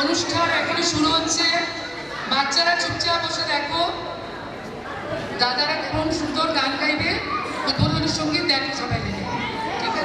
অনুষ্ঠান এখনো শুরু হচ্ছে। বাচ্চারা চুপচাপ বসে দেখো, দাদারা কেমন সুন্দর গান গাইবে, উদ্বোধনের সঙ্গীত দেখো সবাই মিলে, ঠিক আছে?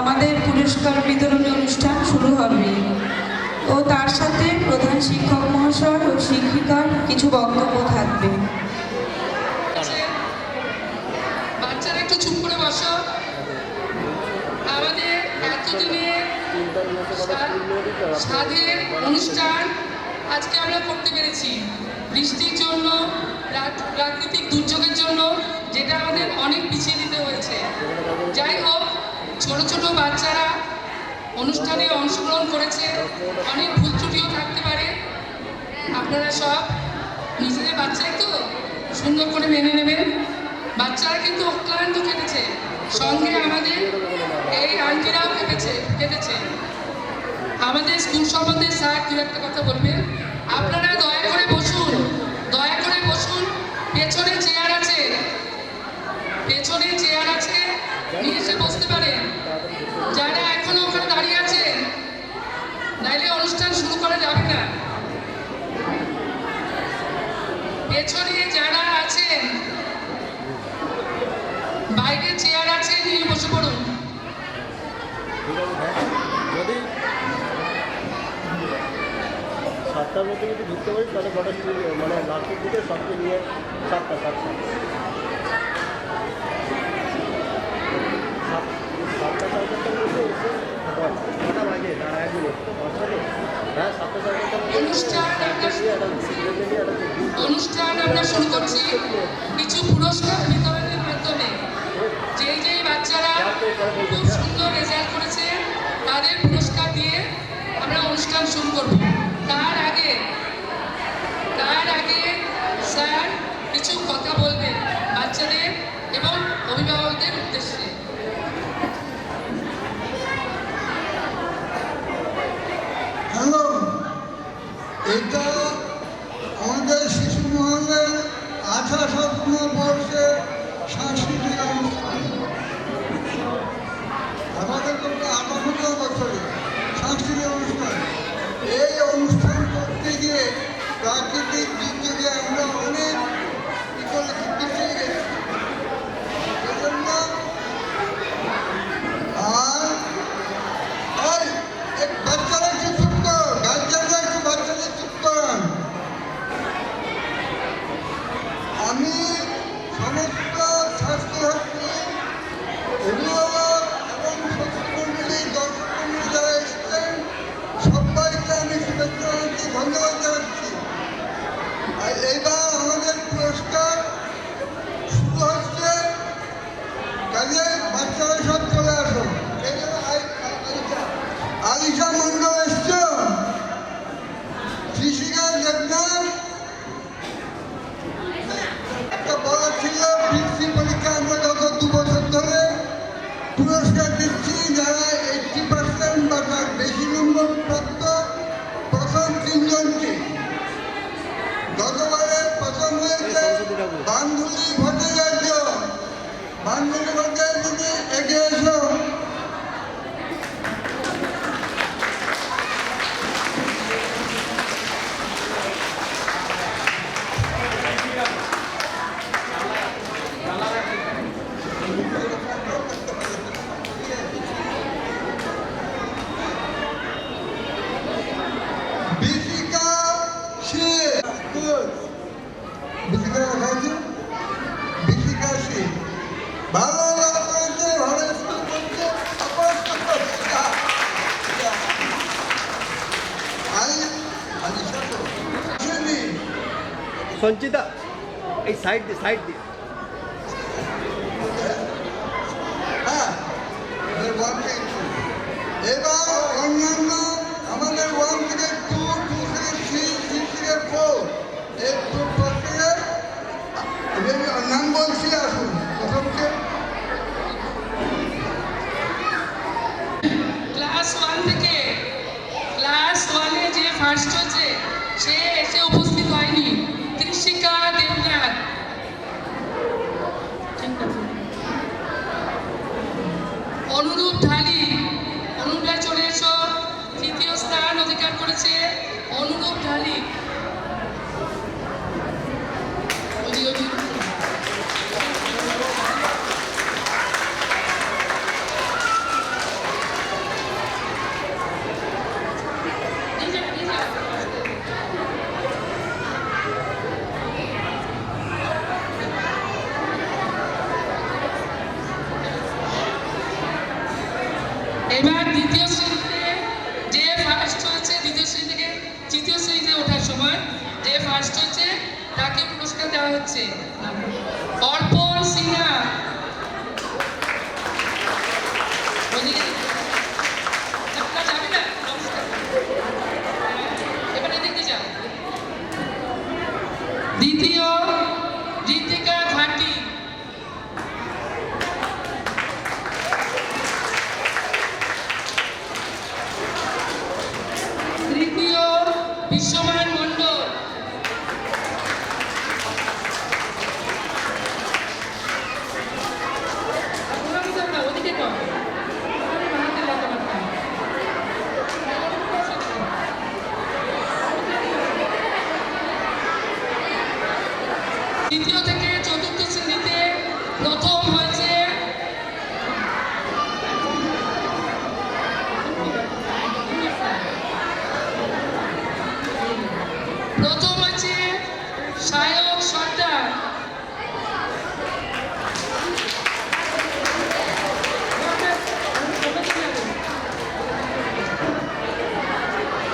আমাদের পুরস্কার বিতরণী অনুষ্ঠান শুরু হবে ও তার সাথে প্রধান শিক্ষক মহাশয় ও শিক্ষিকার কিছু বক্তব্য থাকবে। বাচ্চারা একটু চুপ করে বসো। আমাদের এতদিনের স্বাদের অনুষ্ঠান আজকে আমরা করতে পেরেছি। বৃষ্টির জন্য, প্রাকৃতিক দুর্যোগের জন্য, যেটা আমাদের অনেক পিছিয়ে দিতে হয়েছে। যাই হোক, ছোট ছোট বাচ্চারা অনুষ্ঠানে অংশগ্রহণ করেছে, অনেক ভুল ত্রুটিও থাকতে পারে। আপনারা সব নিজেদের বাচ্চাই তো সুন্দর করে মেনে নেবেন। বাচ্চারা কিন্তু অক্লান্ত কেটেছে, সঙ্গে আমাদের এই আন্টিরাও কেটেছে। আমাদের স্কুল সম্বন্ধে স্যার দু একটা কথা বলবেন। আপনারা দয়া করে বসুন, দয়া করে বসুন। পেছনে চেয়ার আছে, পেছনে চেয়ার আছে, নিয়ে এসে বসতে পারেন। যারা এখনো ওখানে দাঁড়িয়ে আছেন, নাইলে অনুষ্ঠান শুরু করা যাবে না। পেছনে যারা আছেন, বাইরে চেয়ার আছে, নিয়ে বসে পড়ুন। যদি 7টার মধ্যে যদি ঢুকতে পারি তাহলে কটা মানে লাস্টের দিকে সবকে নিয়ে 7টা 7টা 7টা 7:30 মধ্যে এসে কটা বাজে তারা একদিন হ্যাঁ 7টা 7:30 অনুষ্ঠান আমরা শুরু করছি কিছু পুরস্কার বিতরণের মাধ্যমে। যেই বাচ্চারা খুব সুন্দর রেজাল্ট করেছে তাদের পুরস্কার দিয়ে আমরা অনুষ্ঠান শুরু করব। তার আগে স্যার কিছু কথা বলবেন। স্বাস্থ্যসাথী অভিভাবক এবং সত্যমন্ডলী দর্শক মন্ডলী যারা এসেছেন সবাইকে আমি শুভেচ্ছা জানাচ্ছি, ধন্যবাদ জানাচ্ছি। আর এইবার আমাদের পুরস্কার শুরু হচ্ছে, কাজে বাচ্চারা সব চলে আসো। আলিশা মন্ডল এসছো, কৃষিকা দেবনাথ। একটা বলা ছিল বৃত্তি পরীক্ষা আমরা গত 2 বছর ধরে পুরস্কার দিচ্ছি যারা 80% বা তার বেশি নম্বর প্রাপ্ত প্রথম 3 জনকে। গতবারে প্রথম হয়েছে বান্ধবী ভট্টাচার্য। বান্ধবী ভট্টাচার্য এগিয়ে এসো। বিথিকা সিং, বিথিকা লেখা আছে, বিথিকা সিং ভালো লাভ করেছে, ভালো স্কুল করছে। সঞ্চিতা এই সাইড দিয়ে হ্যাঁ, এবার অন্যান্য আমাদের 1 থেকে 2, 2 থেকে 3, 3 থেকে 4 এই প্রত্যেকে নাম বলছি, আসুন প্রথমকে। ক্লাস 1 থেকে ক্লাস 1-এ যে ফার্স্ট হয়েছে সে এসে উপস্থিত হয়নি, কৃষিকা দেবনাথ। অনুরূপ ঢালি, অনুরূপটা চলে এসো, 3য় স্থান অধিকার করেছে অনুরূপ ঢালি। এবার 2য় শ্রেণীতে যে ফার্স্ট হয়েছে, 2য় শ্রেণী থেকে 3য় শ্রেণীতে ওঠার সময় যে ফার্স্ট হয়েছে তাকে পুরস্কার দেওয়া হচ্ছে। অর্পণ সিনহা, যাবে না, এবার এদিকে যাও। 2য় ঋতিকা ঘাটি, 3য় বিশ্বমান মণ্ডল, 3য় থেকে 4র্থ শ্রেণীতে প্রথম হয়েছে সায়ক সর্দার,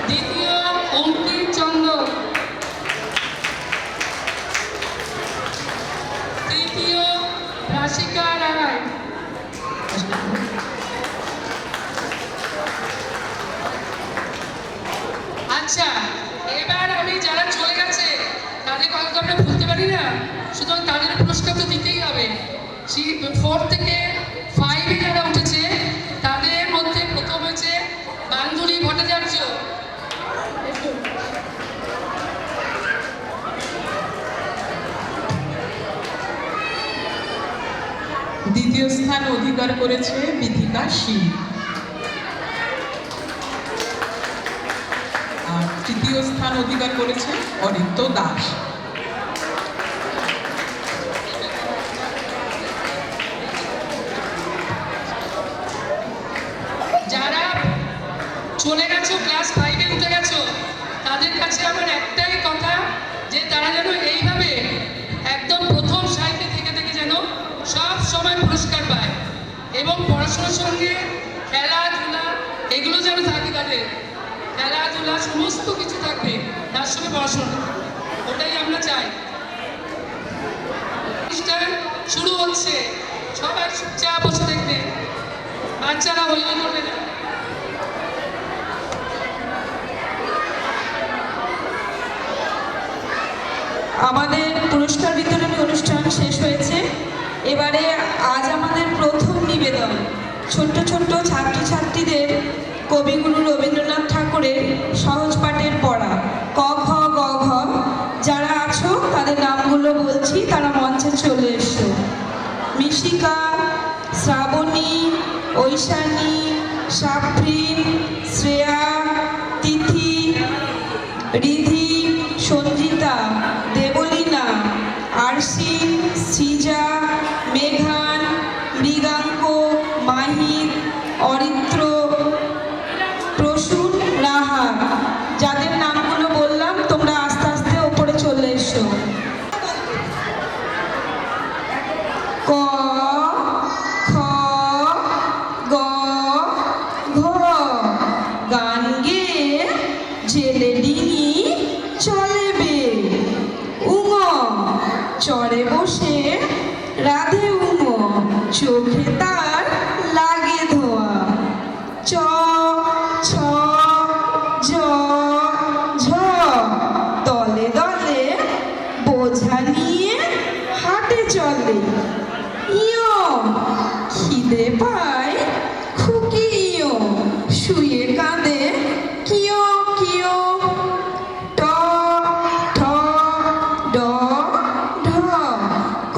2য় অঙ্কিত চন্দ্র, 3য় রাশিকা রায়। আচ্ছা, এবার আমি যারা চলে গেছে তাদের কথা তো আমরা ভুলতে পারি না, সুতরাং তাদের পুরস্কার তো দিতেই হবে। 4 থেকে 5-এ যারা উঠেছে তাদের মধ্যে প্রথম হয়েছে বান্ধবী ভট্টাচার্য। দ্বিতীয় স্থান অধিকার করেছে বিথিকা সিং। আর 3য় স্থান অধিকার করেছে অরিত্য দাস। যারা চলে গেছো, ক্লাস 5-এ উঠে গেছো, তাদের কাছে আমার একটাই কথা যে তারা যেন এইভাবে একদম প্রথম সারিতে থেকে যেন সব সঙ্গে খেলাধুলা এগুলো যেন থাকে, তাদের খেলাধুলা সমস্ত কিছু থাকবে, তার সঙ্গে পড়াশোনা, ওটাই আমরা চাই। অনুষ্ঠান শুরু হচ্ছে, সবাই চুপচাপ বসে দেখবে, বাচ্চারা হইয়া করবে না। আমাদের পুরস্কার বিতরণী অনুষ্ঠান শেষ হয়েছে। এবারে আজ আমাদের প্রথম নিবেদন ছোট্ট ছোট্ট ছাত্রছাত্রীদের কবিগুরু রবীন্দ্রনাথ ঠাকুরের সহজ পাঠের পড়া ক খ গ ঘ। যারা আছো তাদের নামগুলো বলছি, তারা মঞ্চে চলে এসো। মিশিকা, শ্রাবণী, ঐশানী, সাফরিন, শ্রেয়া, তিথি, রিধি, সঞ্জিতা, দেবলীনা, আরশিন, সৃজা, মেঘান, মৃগাঙ্ক, মাহির, অরিত্র, প্রসূন, রাহা। যাদের নামগুলো বললাম তোমরা আস্তে আস্তে ওপরে চলে এসো। ক, খ, গ, ঘ। গান গেয়ে জেলে ডিঙি চলে বে। উঙ, চরে বসে রাধে উঙ, চোখে তার লাগে ধোয়া। চ, ছ, জ, ঝ। দলে দলে বোঝা নিয়ে হাটে চলে। ইয়, খিদে পায় খুকি ইয়, শুয়ে কাঁদে কিয় কিয়। ট, ঠ, ড, ঢ।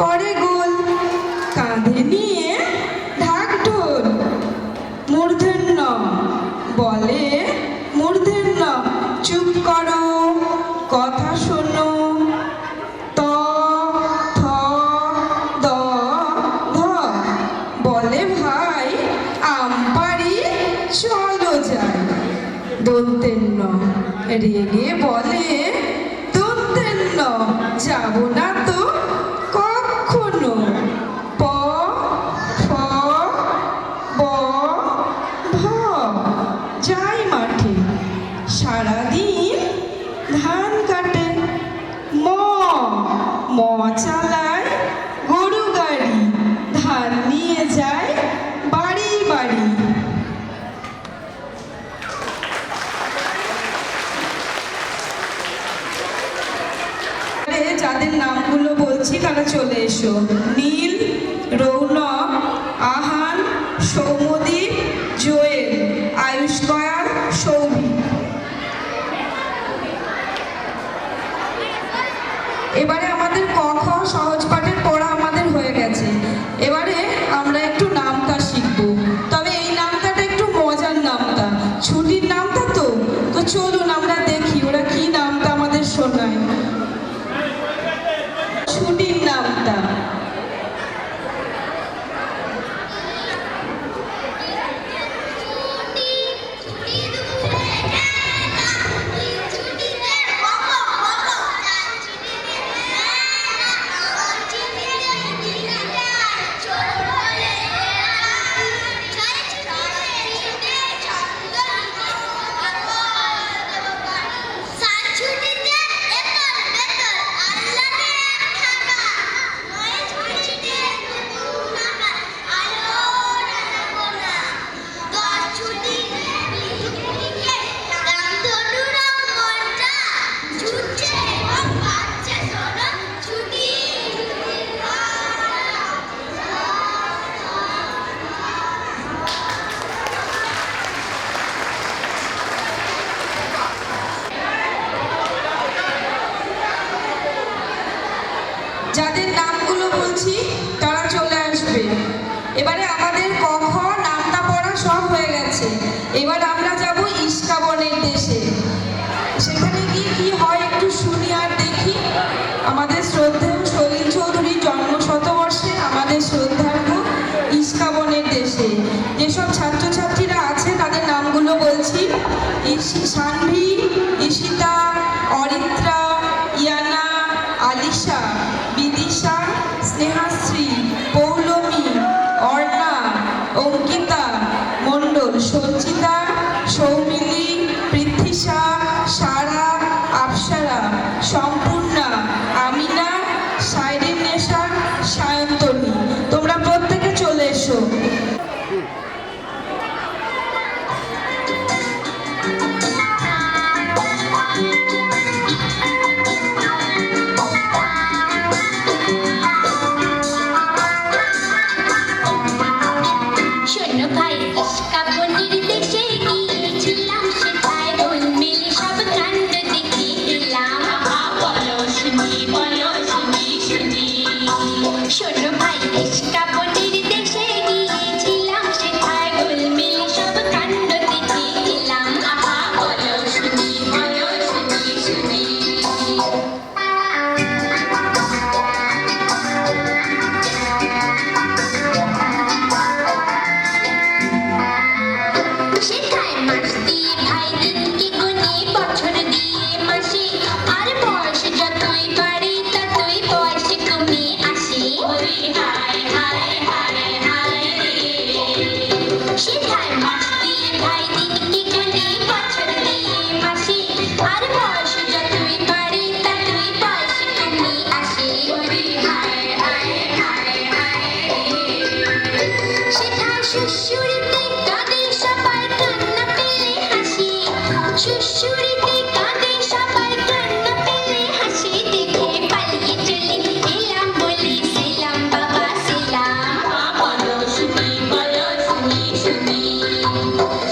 করে গোল কাঁধে নিয়ে ঢাক ঢোল। মূর্ধন্য, বলে মূর্ধন্য চুপ করো, কথা শোনো। ত, থ, দ, ধ। বলে ভাই আম পাড়ি চলো যাই। দন্তেন্ন, রেগে বলে দন্তেন্ন যাব না তো কখনো। প, ফ, ব, ভ। যাই মাঠে সারাদিন ধান কাটে। ম, ম চালায় গরু গাড়ি, ধান নিয়ে যায় বাড়ি বাড়ি। যাদের নামগুলো বলছি তারা চলে এসো। নীল, রৌনক, আহান, সৌমদীপ, জোয়েল, আয়ুষ কয়াল, সৌভিক। এবারে আমাদের ক খ সহজ পাঠের পড়া আমাদের হয়ে গেছে। এবারে আমরা একটু নামতা শিখব, তবে এই নামতাটা একটু মজার নামতা, ছুটির নামতা। তো চলুন আমরা দেখি ওরা কি নামতা আমাদের শোনায়। ছুটির নামতা। নিষ্কাপনের দেশে গিয়েছিলাম, সেথায় গোলমেলে সব কাণ্ড দেখেছিলাম। আহা বলো শুনি শুনি। সেথায় মাস দিয়ে ভাই দিনকে গুনে, বছর দিয়ে মাসে, আর বয়স যতই বাড়ে ততই বয়স কমে আসে। ওরে হায় হায় হায় হায় রে। সেথায় মাস দিয়ে ভাই দিনকে গুনে, বছর দিয়ে মাসে, আর বয়স যতই বাড়ে ততই বয়স কমে আসে। ওরে হায় হায় হায় হায় রে। সেথায় শ্বশুরিতে কাঁদে সবাই, কান্না পেলে হাসি। শ্বশুরিতে কাঁদে সবাই, কান্না পেলে হাসি। দেখে পালিয়ে চলে এলাম, বলে সেলাম বাবা সেলাম। বলো শুনি শুনি।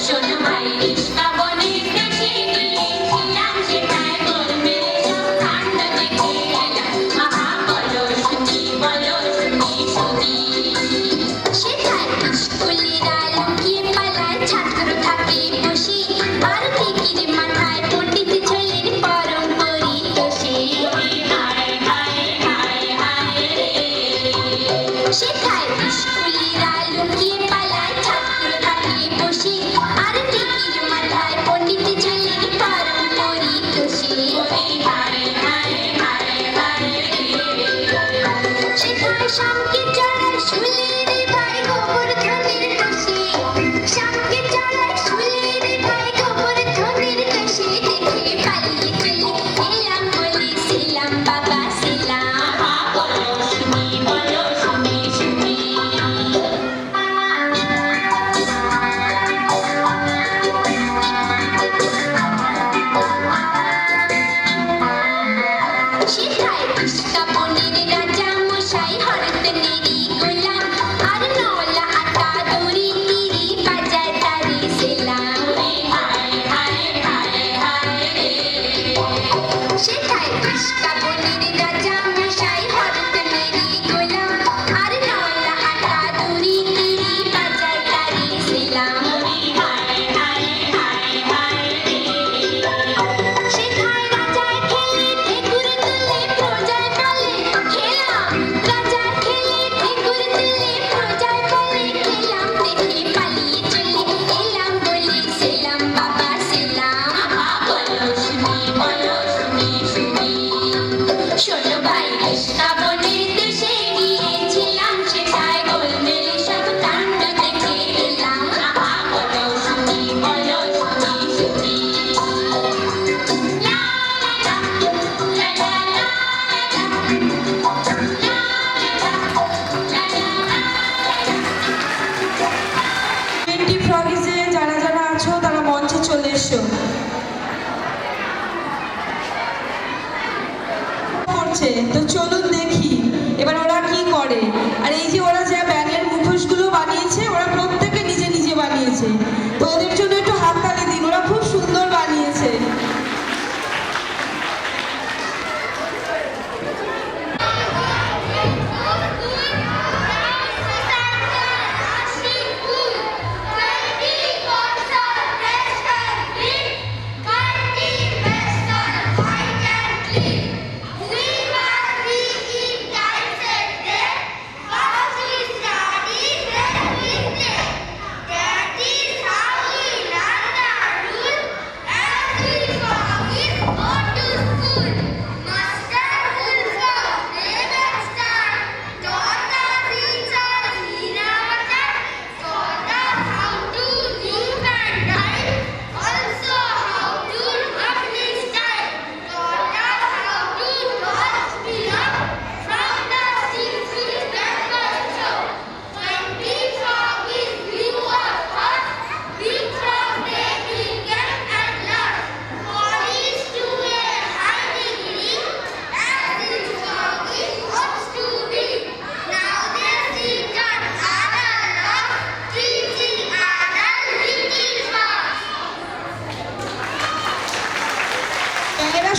শোনো ভাই নিষ্কাবনের দেশে গিয়েছিলাম, সেটায় গোলমেলে সব কাণ্ড দেখে এলাম। আহা বলো শুনি শুনি। সেথায় স্কুলেরা লুকিয়ে পালায়, ছাত্র থাকে বসে, আর টিকির মাথায় পণ্ডিত ঝোলের পরম পরিতোষে। হায় হায় হায় হায় রে। সেথায় স্কুলেরা লুকিয়ে পালায়, ছাত্র থাকে বসে, আর টিকির মাথায় পণ্ডিত ঝোলের পরম পরিতোষে। হায় হায় হায় হায় রে। সেথায় শামকে চড়ায় শুলের ভাই গোবর্ধনের দোষে। শামকে চড়ায় শুলের ভাই গোবর্ধনের দোষে। দেখে পালিয়ে চলে এলাম, বলে সেলাম বাবা সেলাম। বলো শুনি শুনি। সেথায় নিষ্কাপনের রাজা মশাই, হরতনেরই গোলাম, আর নওলা আটা দড়ি তীরে বাজায় তারে সেলাম। হায় হায় হায় হায় রে। সেথায় নিষ্কাপনের রাজা মশাই, হরতনেরই গোলাম, আর নওলা আটা দড়ি তীরে বাজায় তারে সেলাম। হায় হায় হায় হায় রে। সেথায় রাজায় খেলে ঠেকুর তুলে, প্রজায় বলে খেলাম। রাজায় খেলে ঠেকুর তুলে, প্রজায় বলে খেলাম। দেখে পালিয়ে চলে এলাম, বলে সেলাম বাবা সেলাম। বলো শুনি শুনি। শোনো ভাই নিষ্কাবনের দেশে গিয়েছিলাম, সেথায় গোলমেলে সব কাণ্ড দেখে এলাম। বলো শুনি শুনি। টোয়েন্টি ফ্রগিসে যারা যারা আছো তারা মঞ্চে চলে এসো। করছে তো চলুন দেখি এবার ওরা কি করে। আর এই যে ওরা যে ব্যাঙের মুখোশগুলো বানিয়েছে, ওরা প্রত্যেকে নিজে নিজে বানিয়েছে। তো ওদের জন্য একটু হাততালি দিন, ওরা খুব সুন্দর বানিয়েছে।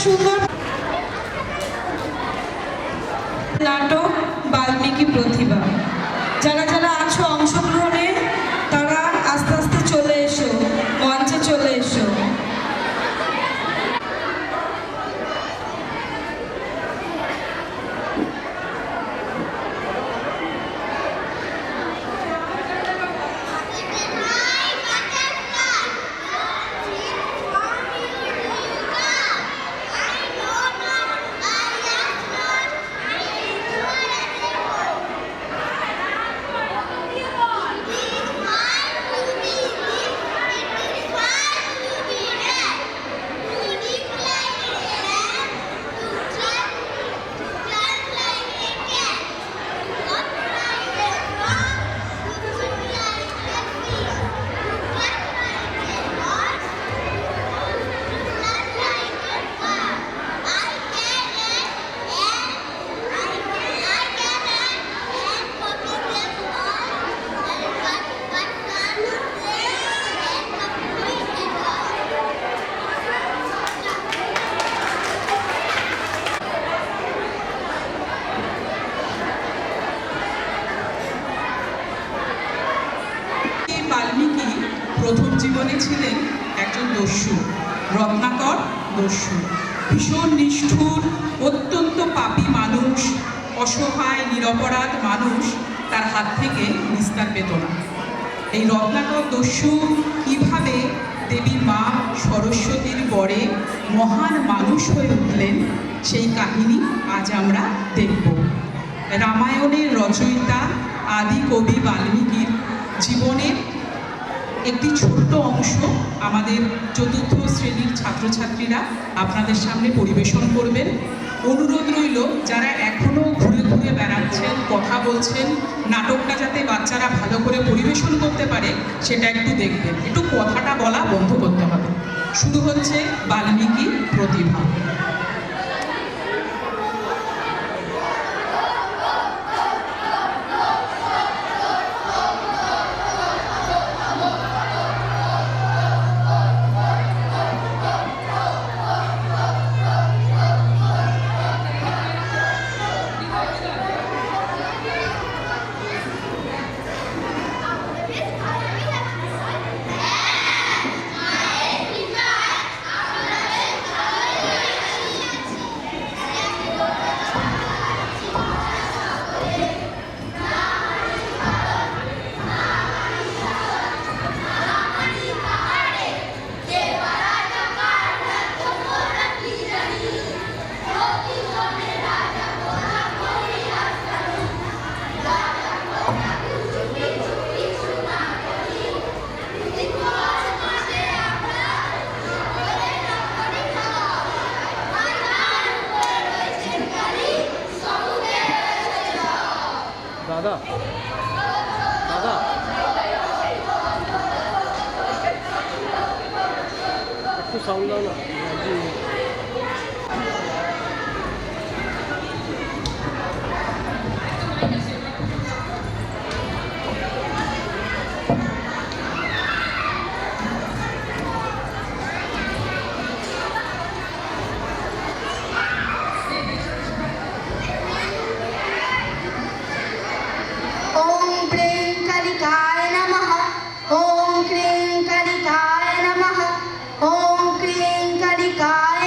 সুন্দর নাটক বাল্মীকি প্রতিভা। প্রথম জীবনে ছিলেন একজন দস্যু, রত্নাকর দস্যু। ভীষণ নিষ্ঠুর, অত্যন্ত পাপী মানুষ, অসহায় নিরপরাধ মানুষ তার হাত থেকে নিস্তার পেত না। এই রত্নাকর দস্যু কীভাবে দেবী মা সরস্বতীর বরে মহান মানুষ হয়ে উঠলেন, সেই কাহিনী আজ আমরা দেখব। রামায়ণের রচয়িতা আদি কবি বাল্মীকির জীবনের একটি ছোট্ট অংশ আমাদের চতুর্থ শ্রেণীর ছাত্রছাত্রীরা আপনাদের সামনে পরিবেশন করবেন। অনুরোধ রইল, যারা এখনও ঘুরে ঘুরে বেড়াচ্ছেন, কথা বলছেন, নাটকটা যাতে বাচ্চারা ভালো করে পরিবেশন করতে পারে সেটা একটু দেখবেন। একটু কথাটা বলা বন্ধ করতে হবে। শুরু হচ্ছে বাল্মীকি প্রতিভা। দাদা দাদা একটু সাউন্ড দাও না। ॐ क्लीं कालिकाय नमः। ॐ क्लीं कालिकाय नमः। ॐ क्लीं कालिकाय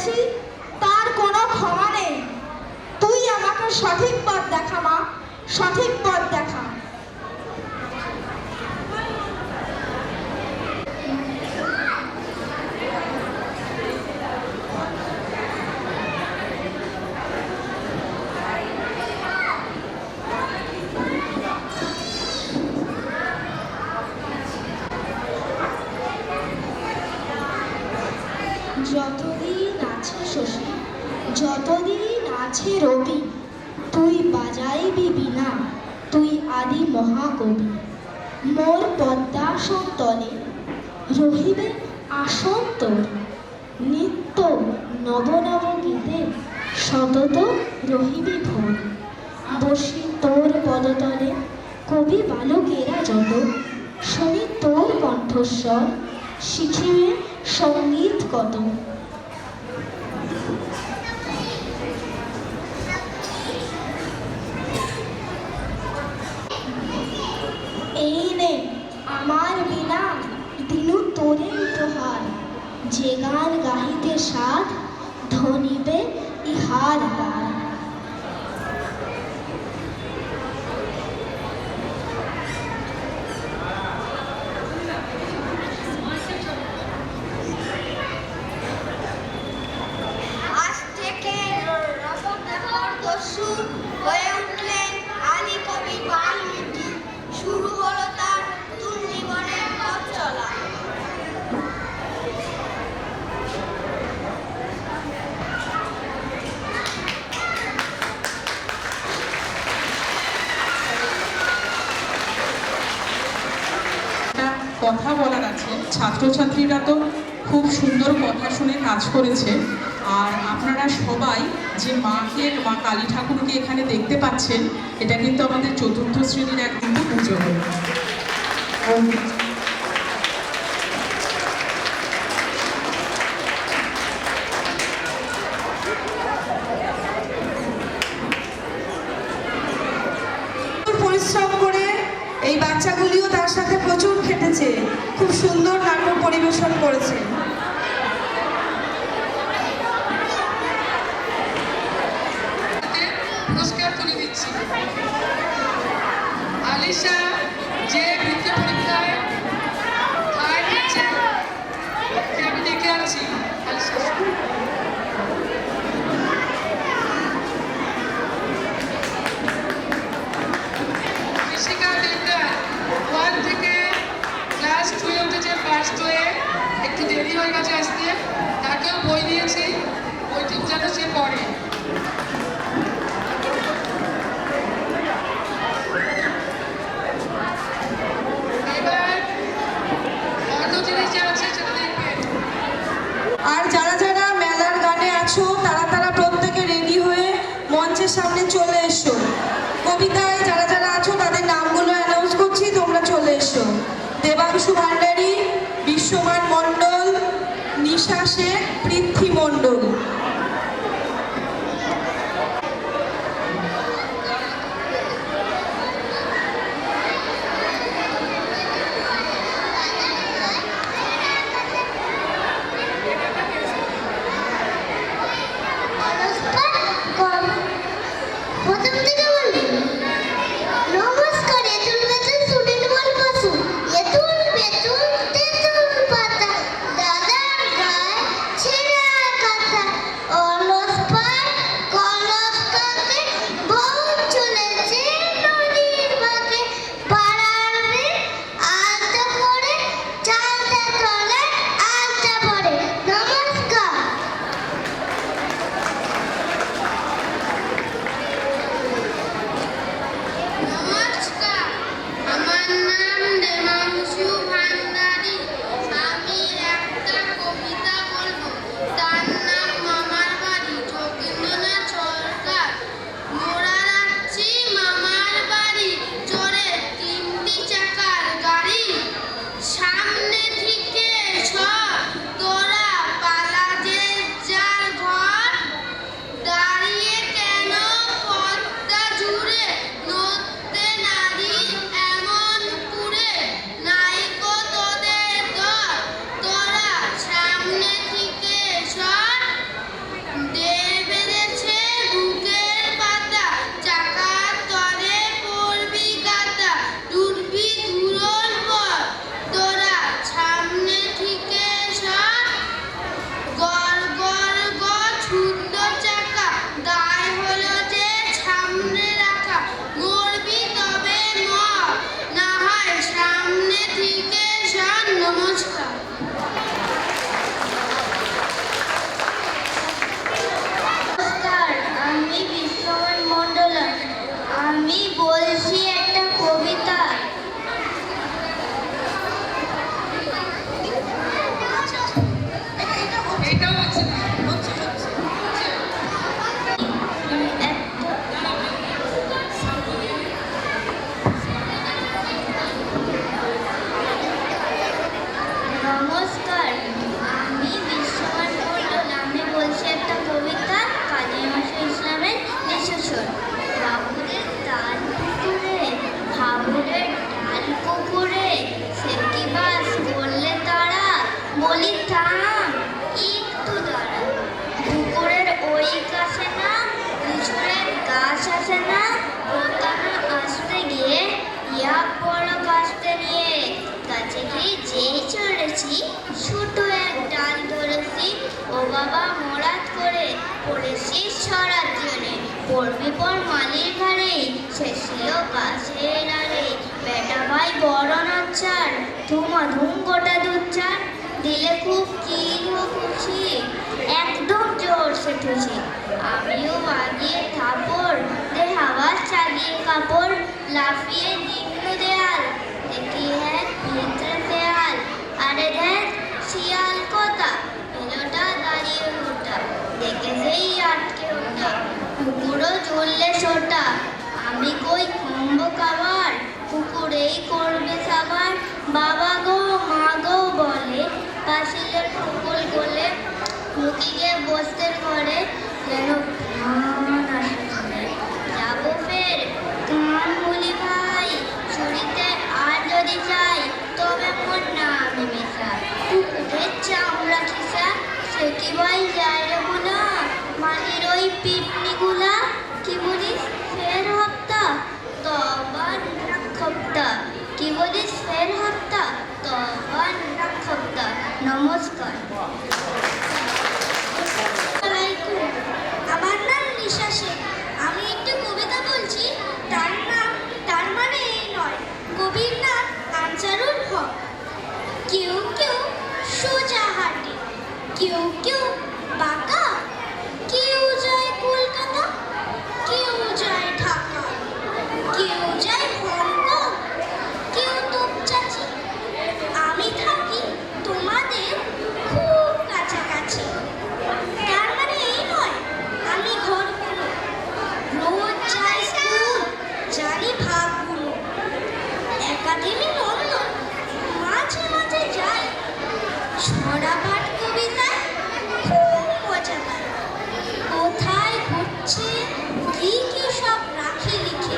করেছি তার কোনো ক্ষমা নেই। তুই আমাকে সঠিক পথ দেখা মা, সঠিক পথ দেখা। যতদিন আছে শশী, যতদিন আছে রবি, তুই বাজাইবি বীণা, তুই আদি মহাকবি। মোর পদ্মাসন তলে রহিবে আসন তোর, নিত্য নব নব গীতে সতত রহিবি ভোর। বসি তোর পদতলে কবি বালকেরা যত, শুনি তোর কণ্ঠস্বর শিখিবে সঙ্গীত কত। এই নে আমার বিনা দিনু তোরে উপহার, যে গান গাহিতে সাধ ধনিবে ইহার দ্বার। আজ থেকে রবীন্দ্রনাথ দস্যু হয়ে উঠলেন আদি কবি বাল্মীকি। শুরু হলো তার নতুন জীবনের পথ চলা। একটা কথা বলার আছে, ছাত্রছাত্রীরা তো খুব সুন্দর কথা শুনে কাজ করেছে, আর আপনারা সবাই যে মাকে, মা কালী ঠাকুরকে এখানে দেখতে পাচ্ছেন, এটা কিন্তু আমাদের চতুর্থ শ্রেণীর এক কিন্তু পুজো। পরিশ্রম করে এই বাচ্চাগুলিও তার সাথে প্রচুর খেটেছে, খুব সুন্দর নাটক পরিবেশন করেছে। পুরস্কার তুলে দিচ্ছি। আলিশা যে বৃত্তি পরীক্ষায় থার্ড হয়েছে, ওকে আমি ডেকে আনছি। আলিশা, কৃষিকা দেবদার 1 থেকে ক্লাস 12 উঠেছে, ফার্স্ট হয়ে একটু দেরি হয়ে গেছে আসতে, তাকেও বই দিয়েছি, বইটি যেন সে পড়ে। এবার অন্য জিনিস যা আছে সেটা দেখবেন। আর যারা যারা মেলার গানে আছো তারা তারা প্রত্যেকে রেডি হয়ে মঞ্চের সামনে চলে এসো। কবিতায় যারা যারা আছো তাদের নামগুলো অ্যানাউন্স করছি, তোমরা চলে এসো। দেবাংশু ভান্ডারী, বিশ্বমান মণ্ডল, নিশা শেখ, পৃথ্বী মণ্ডল। প্রথম থেকে বলবি। নমস্কার, এতুল বেতুল সুদিন বল বসু, এতুল বেতুল তেতুল পাতা, দাদার গায়ে নমস্কার। নমস্কার, আমি বিশ্বমন মণ্ডল। আমি বলছি একটা কবিতা। এটাও হচ্ছে না, হচ্ছে হচ্ছে হচ্ছে। নমস্কার, আমি বিশ্বমন মণ্ডল। আমি বলছি একটা কবিতা, কাজী নজরুল ইসলামের নিশোচর। বাবুরের ডাল পুকুরে, হাবুরের ডাল পুকুরে, সে কি বাস করলে তারা, বলি থাম একটু দাঁড়া। পুকুরের ওই গাছে না, লিচুরের গাছ আছে না, পোতানা আসতে গিয়ে ইয়া বড় গাছটা নিয়ে গাছে গিয়ে যেই চড়েছি, ছোট এক ডাল ধরেছি। ও বাবা মরাত করে পড়েছি ছড়ার জন্যে, পড়বি পর মালির ঘরে, শেষ ছিল গাছের আরে। বেটা ভাই বড় নাচার, ধুমা ধুম গোটা দুচ্চার, দিলে খুব কি খুশি, একদম জোরসে ঠুসি। আমিও বাগিয়ে থাপড়, দে হাওয়া চালিয়ে কাপড়, লাফিয়ে নিম্ন দেয়াল, দেখি হ্যাঁ ভিতরে দেয়াল। আরে দেখ শিয়াল কথা, এলোটা দাঁড়িয়ে ওটা, দেখে যেই আটকে ওটা, কুকুরও ঝুললে সোটা। আমি কই কুম্ভ খাবার, কুকুরেই করবে সাবার। বাবা গো মা গো বলে, পাশিলের কুকুর গলে, মুখিকে বসতে ঘরে, যেন প্রাণ আসে ঘরে। যাবো ফের গান বলি ভাই, ছুরিতে আর যদি চাই, তবে মোর নামে মেশা। কুকুরের চামড়া খিসা, সে কি ভাই যায় রে বোনা, মালির ওই পিটনিগুলা। কি বলিস ফের হপ্তা, তবার খপ্তা। কি বলিস ফের হপ্তা, তবার খপ্তা। নমস্কার। আমার নাম নিশা শেখ। আমি একটি কবিতা বলছি, তার মানে এই নয়। কবির নাম আনসারুল হক। কেউ কেউ সোজা হাঁটে, কেউ কেউ বাঁকা, কেউ যায় কলকাতা, কেউ যায় ঢাকা, কেউ যায় হংকং, কেউ তোপচাচি। আমি থাকি তোমাদের খুব কাছাকাছি। তার মানে এই নয় আমি ঘরগুলো, রোজ যাই স্কুল, জানি ভাগগুলো। একাডেমি লন্ডন মাঝে মাঝে যাই, ছড়া পাঠ কবিতায় খুব মজা পাই। কোথায় ঘুরছে কি কি সব রাখি লিখে,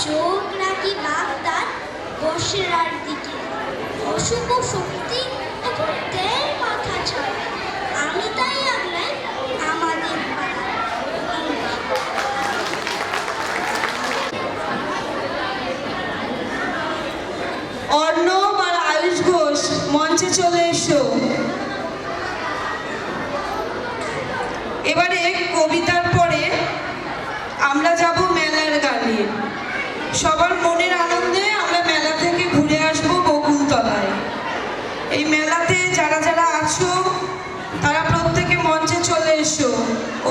চোখ রাখি বাগদার বসেরার দিকে। অশুভ শক্তি এখন দেয় মাথা ছাড়, আমি তাই আগলাই আমাদের পাড়া। অর্ণব আর আয়ুষ ঘোষ মঞ্চে চলে এসো। এবারে কবিতার পরে আমরা যাব মেলার গানে। সবার মনের আনন্দে আমরা মেলা থেকে ঘুরে আসবো বকুলতলায়। এই মেলাতে যারা যারা আছো তারা প্রত্যেকে মঞ্চে চলে এসো।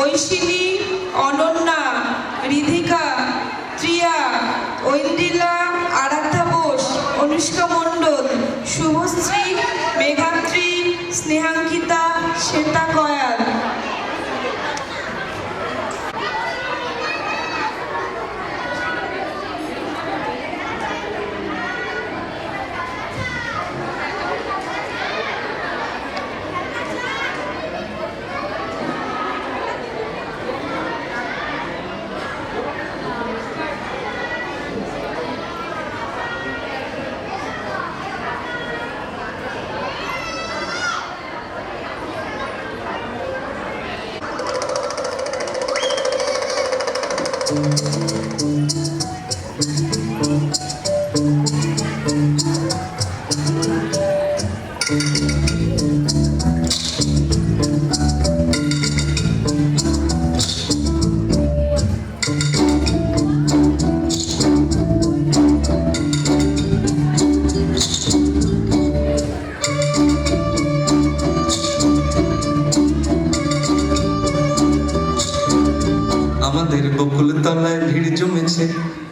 ঐশিনী, অনন্যা, রিধিকা, ত্রিয়া, ঐন্দ্রিলা, আরাধ্যা বোস, অনুষ্কা মণ্ডল, শুভশ্রী, মেঘাত্রী, স্নেহাঙ্কিতা, শ্বেতা কয়াল।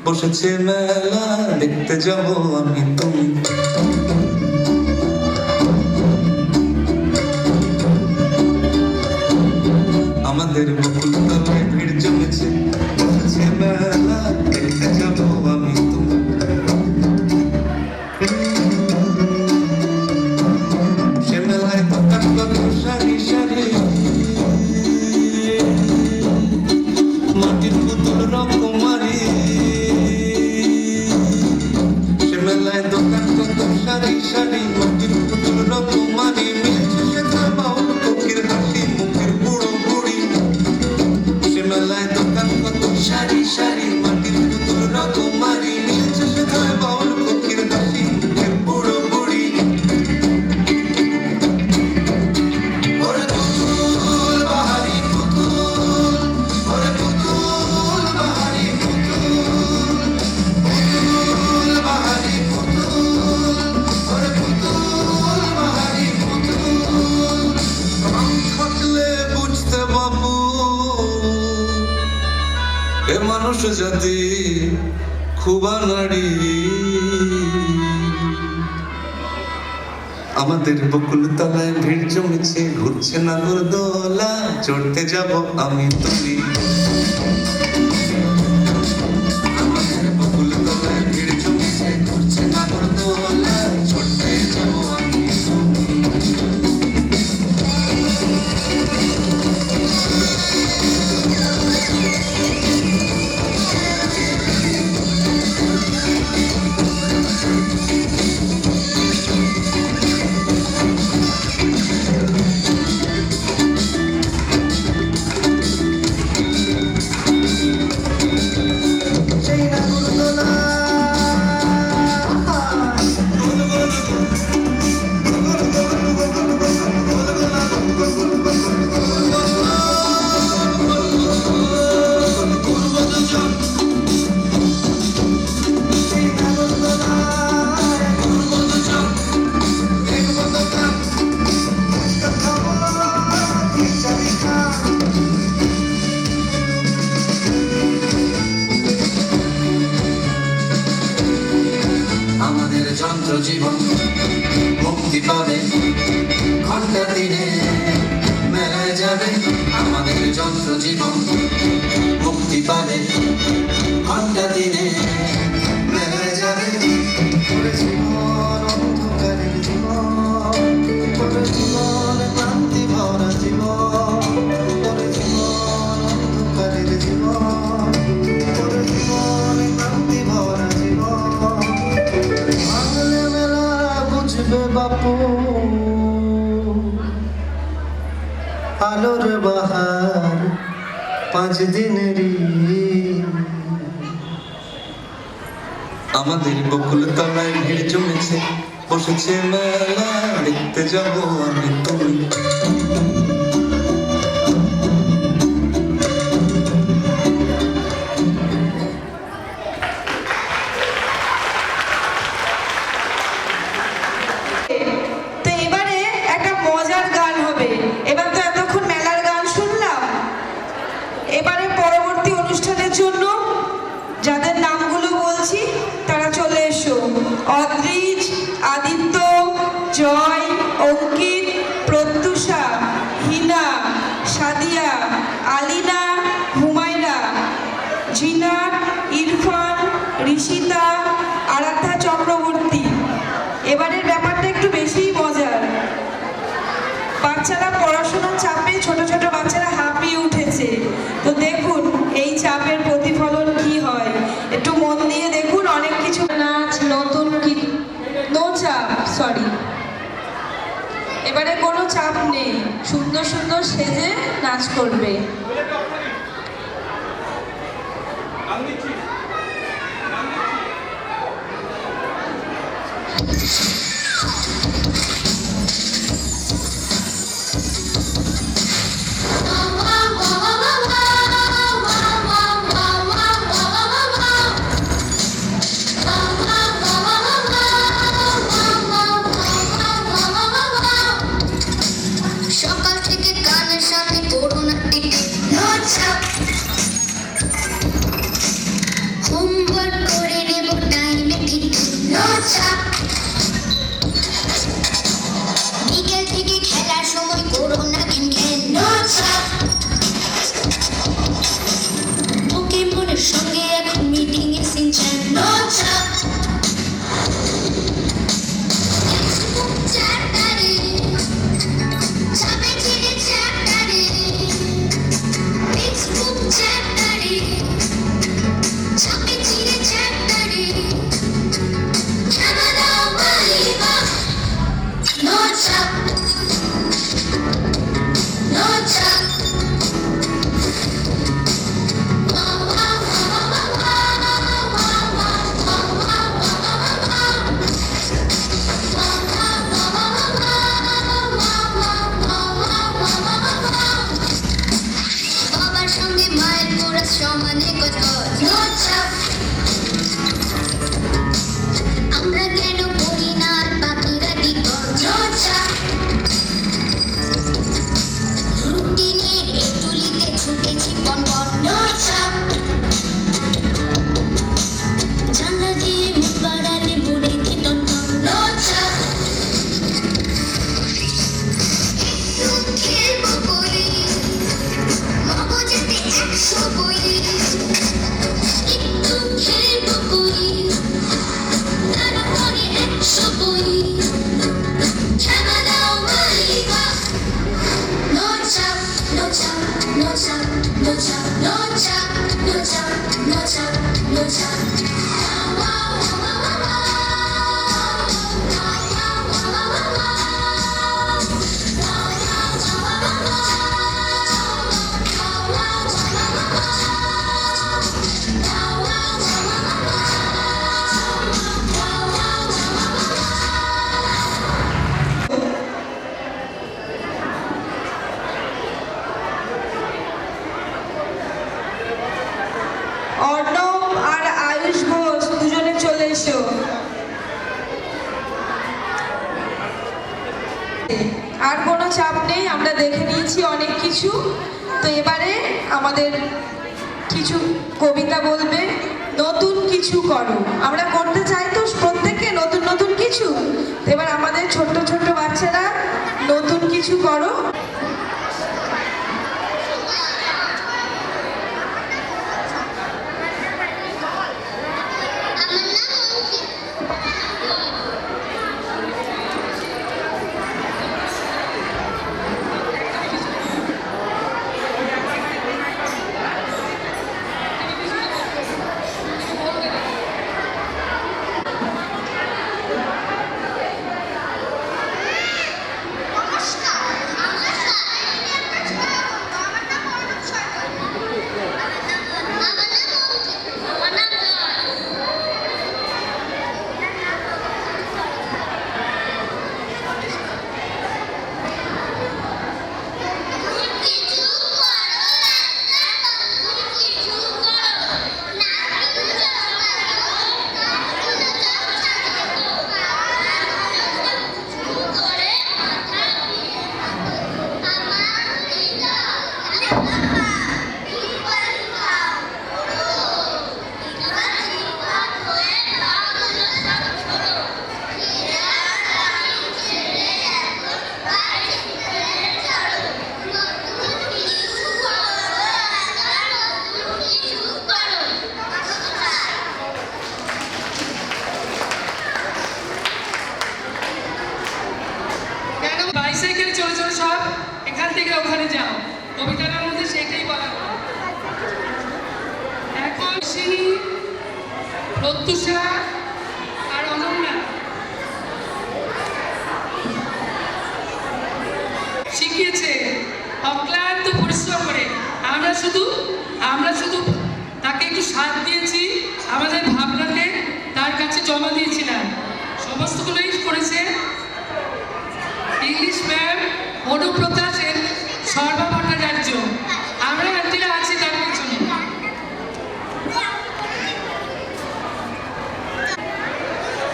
বসেছে মেলা দেখতে যাব আমি তুমি। আমাদের বকুল তলায় ভিড় জমেছে, বসেছে মেলা দেখতে যাব আমি তুমি। সে মেলায় দোকান কত সারি সারি, মাটির পুতুল রকমারি। সে মেলায় দোকান কত সারি সারি, মাটির পুতুল রকমারি। মিলছে সেটা বাউল কোকির হাসি মুখের বুড়ো বুড়ি। সে মেলায় দোকান কত সারি সারি, মাটির পুতুল রকমারি। মিলছে সেটা বাউল কোকির হাসি মুখের বুড়ো বুড়ি। ওরে পুতুল বাহারি পুতুল, ওরে পুতুল বাহারি পুতুল, পুতুল বাহারি পুতুল, ওরে পুতুল বাহারি পুতুল। রং থাকলে বুঝতে বাবু এ মানুষ জাতি খুব নারী। আমাদের বকুল তলায় ভিড় জমেছে, ঘুরছে নাগরদোলা চড়তে যাব আমি তুমি। আমাদের বকুল তলায় ভিড় জমেছে, ঘুরছে নাগরদোলা চড়তে যাব আমি তুমি। সেই নাগরদোলা আমাদের যন্ত্র জীবন মুক্তি পাবে ঘন্টা দিনে মেলায় যাবে। আমাদের যন্ত্র জীবন মুক্তি পাবে ঘন্টা দিনে মেলায় যাবে। ওরে জীবন অন্ধকারের জীবন, ওরে জীবন ক্লান্তি ভরা জীবন, ওরে জীবন অন্ধকারের জীবন, ওরে জীবন ক্লান্তি ভরা জীবন। ভাঙলে মেলা বুঝবে বাপু আলোর বাহার 5 দিনেরই। আমাদের বকুল তলায় ভিড় জমেছে, বসেছে মেলা দেখতে যাব আমি তুমি। তো এবারে একটা মজার গান হবে। এবার তো এতক্ষণ মেলার গান শুনলাম, এবারে পরবর্তী অনুষ্ঠানের জন্য যাদের নামগুলো বলছি তারা চলে এসো। অদ্রিজ, আদিত্য, জয়, অঙ্কিত, প্রত্যুষা, হিনা, সাদিয়া, আলিনা, হুমায়রা, জিনা, ইরফান, ঋষিতা, আরাধ্যা চক্রবর্তী। এবারের ব্যাপারটা একটু বেশিই মজার। বাচ্চারা পড়াশোনার চাপে, ছোট ছোট বাচ্চারা হাঁপিয়ে উঠেছে। তো দেখুন এই চাপের প্রতিফলন কি হয়, একটু মন দিয়ে দেখুন। অনেক কিছু নাচ, নতুন কি নো চাপ, সরি, এবারে কোনো চাপ নেই, সুন্দর সুন্দর সেজে নাচ করবে। সকাল থেকে কানের সাথে করোনা টিকে আর কোনো চাপ নেই, আমরা দেখে নিয়েছি অনেক কিছু। তো এবারে আমাদের কিছু কবিতা বলবে, নতুন কিছু করো। আমরা করতে চাই তো প্রত্যেককে নতুন নতুন কিছু। তো এবার আমাদের ছোট্ট ছোট্ট বাচ্চারা নতুন কিছু করো। বাইসাইকেলে চলে চলে সব এখান থেকে ওখানে যাও, কবিতাটার মধ্যে সেটাই বলা হয়। এখন সিনি, প্রত্যুষা আর অনন্যা শিখিয়েছে অক্লান্ত পরিশ্রম করে। আমরা শুধু তাকে একটু সাথ দিয়েছি, আমাদের ভাবনাকে তার কাছে জমা দিয়েছিলাম। সমস্তগুলোই করেছে ইংলিশ ম্যাম অনুপ্রতা সেন, সর্বা ভট্টাচার্য। আমরা আন্টিরা আছি তার পিছনে।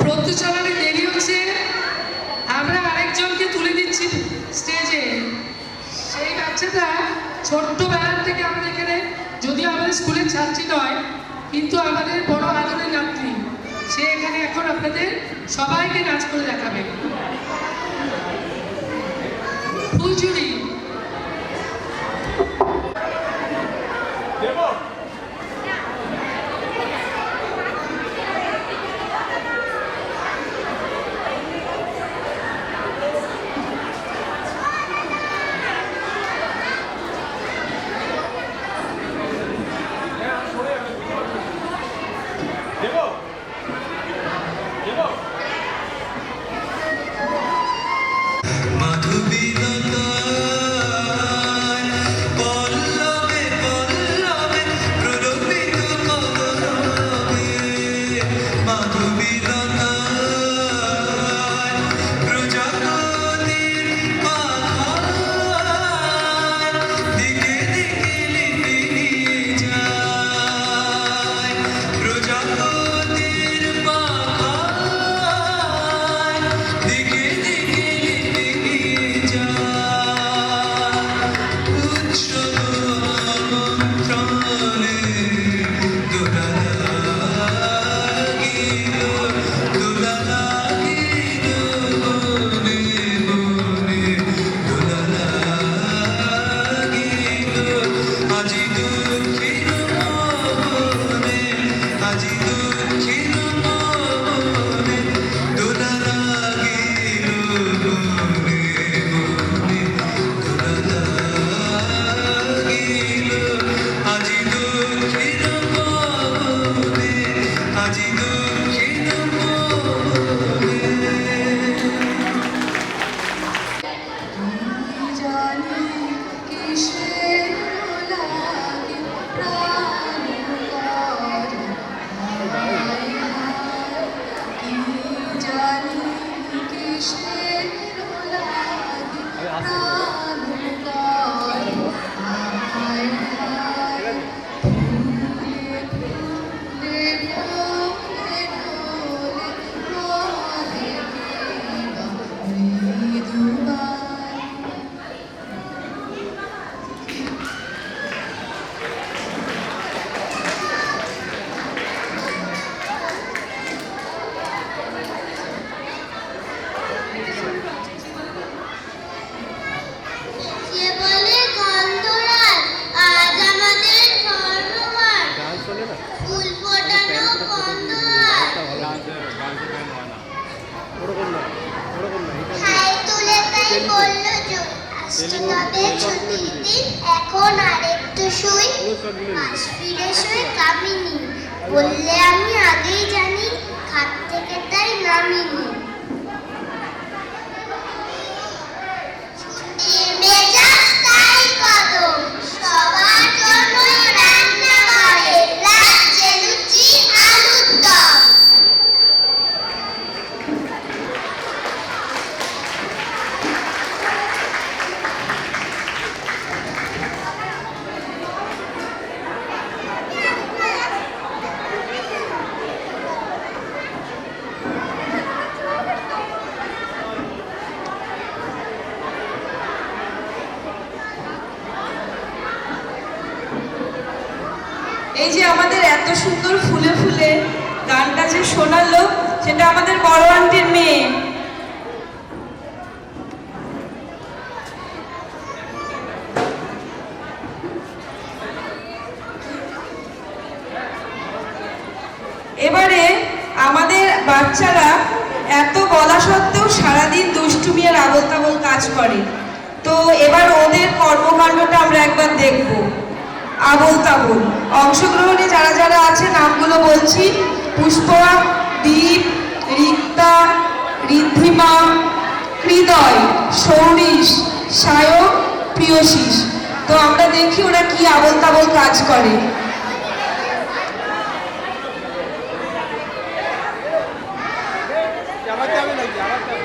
প্রত্যুচালনে দেরি হচ্ছে, আমরা আরেকজনকে তুলে দিচ্ছি স্টেজে। সেই বাচ্চাটা ছোট্টবেলার থেকে আমাদের এখানে, যদিও আমাদের স্কুলের ছাত্রী নয়, কিন্তু আমাদের বড় আদরের নাতনি। সে এখানে এখন আপনাদের সবাইকে নাচ করে দেখাবে। ফুলঝুরি দিকে দিকে লিপি যায়। বলল জয়, আসছে তবে ছুটির দিন, এখন আরেকটু শুই, মাস ফিরে শুই কামিনী, বললে আমি আগেই জানি, খাট থেকে তাই নামিনি। ছুটির মেজাজ তাই কদম, সবার জন্যই রান্না করে, রাজ্যে লুচি আলুর দম। এই যে আমাদের এত সুন্দর ফুলে ফুলে গানটা যে শোনালো, সেটা আমাদের বড় আন্টির মেয়ে। এবারে আমাদের বাচ্চারা এত বলা সত্ত্বেও সারাদিন দুষ্টুমি আর আবোল তাবোল কাজ করে, তো এবার ওদের কর্মকাণ্ডটা আমরা একবার দেখব। আবোল তাবোল অংশগ্রহণে যারা যারা আছে নামগুলো বলছি: পুষ্পা, দীপ, রিক্তা, ঋদ্ধিমা, হৃদয়, সৌরিশ, সায়ক, প্রিয়শিস। তো আমরা দেখি ওরা কি আবোল তাবোল কাজ করে। আবার যাবে নাকি? আবার যাবে?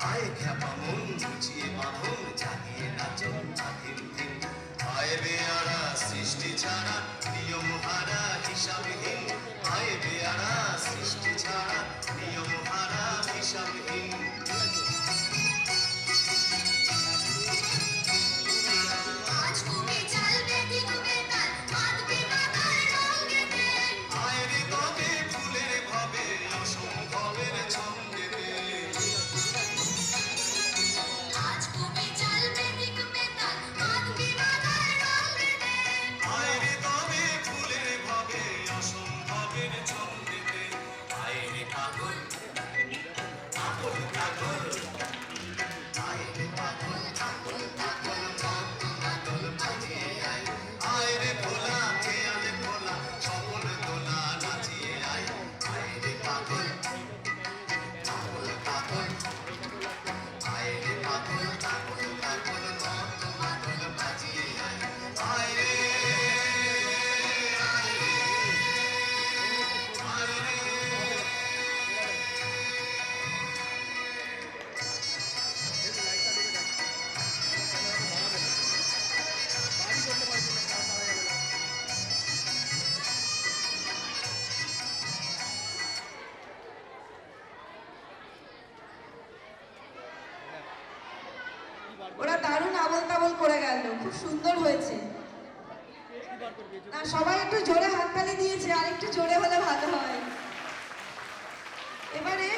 আয় খ্যাপা মন ঝুঁচিয়ে বাঁধন জাগিয়ে নাচন আধিন দিন আয় বেয়ারা সৃষ্টি ছাড়া নিয়ম হারা হিসাবহীন আয় বেয়ারা সৃষ্টি ছাড়া নিয়ম হারা হিসাবহীন আজ কবি চালবে দিন বেতাল বাঁধবে মাথায় রঙেতে আয় রে তবে ফুলের ভাবে অসম্ভবের ছন্দেতে আজ কবি চালবে দিন বেতাল বাঁধবে মাথায় রঙেতে আয় রে তবে ফুলের ভাবে অসম্ভবের ছন্দেতে আয় রে পাগল পাগল পাগল আয় রে পাগল পাগল পাগল মত মাদল বাজিয়ে আয় আয় রে ভোলা খেয়ালে ভোলা স্বপন দোলা নাচিয়ে আয় আয় রে পাগল পাগল পাগল আয় রে পাগল পাগল পাগল মত মাদল বাজিয়ে আয় আয় রে লাইটটা দেখে যাক বাড়ি করতে পারছি না তার পারা যাবে না ওরা দারুণ আবল তাবল করে গেল, খুব সুন্দর হয়েছে। কি বার করবি না সবাই একটু জোরে হাততালি দিয়েছে, আর একটু জোরে হলে ভালো হয়। এবারে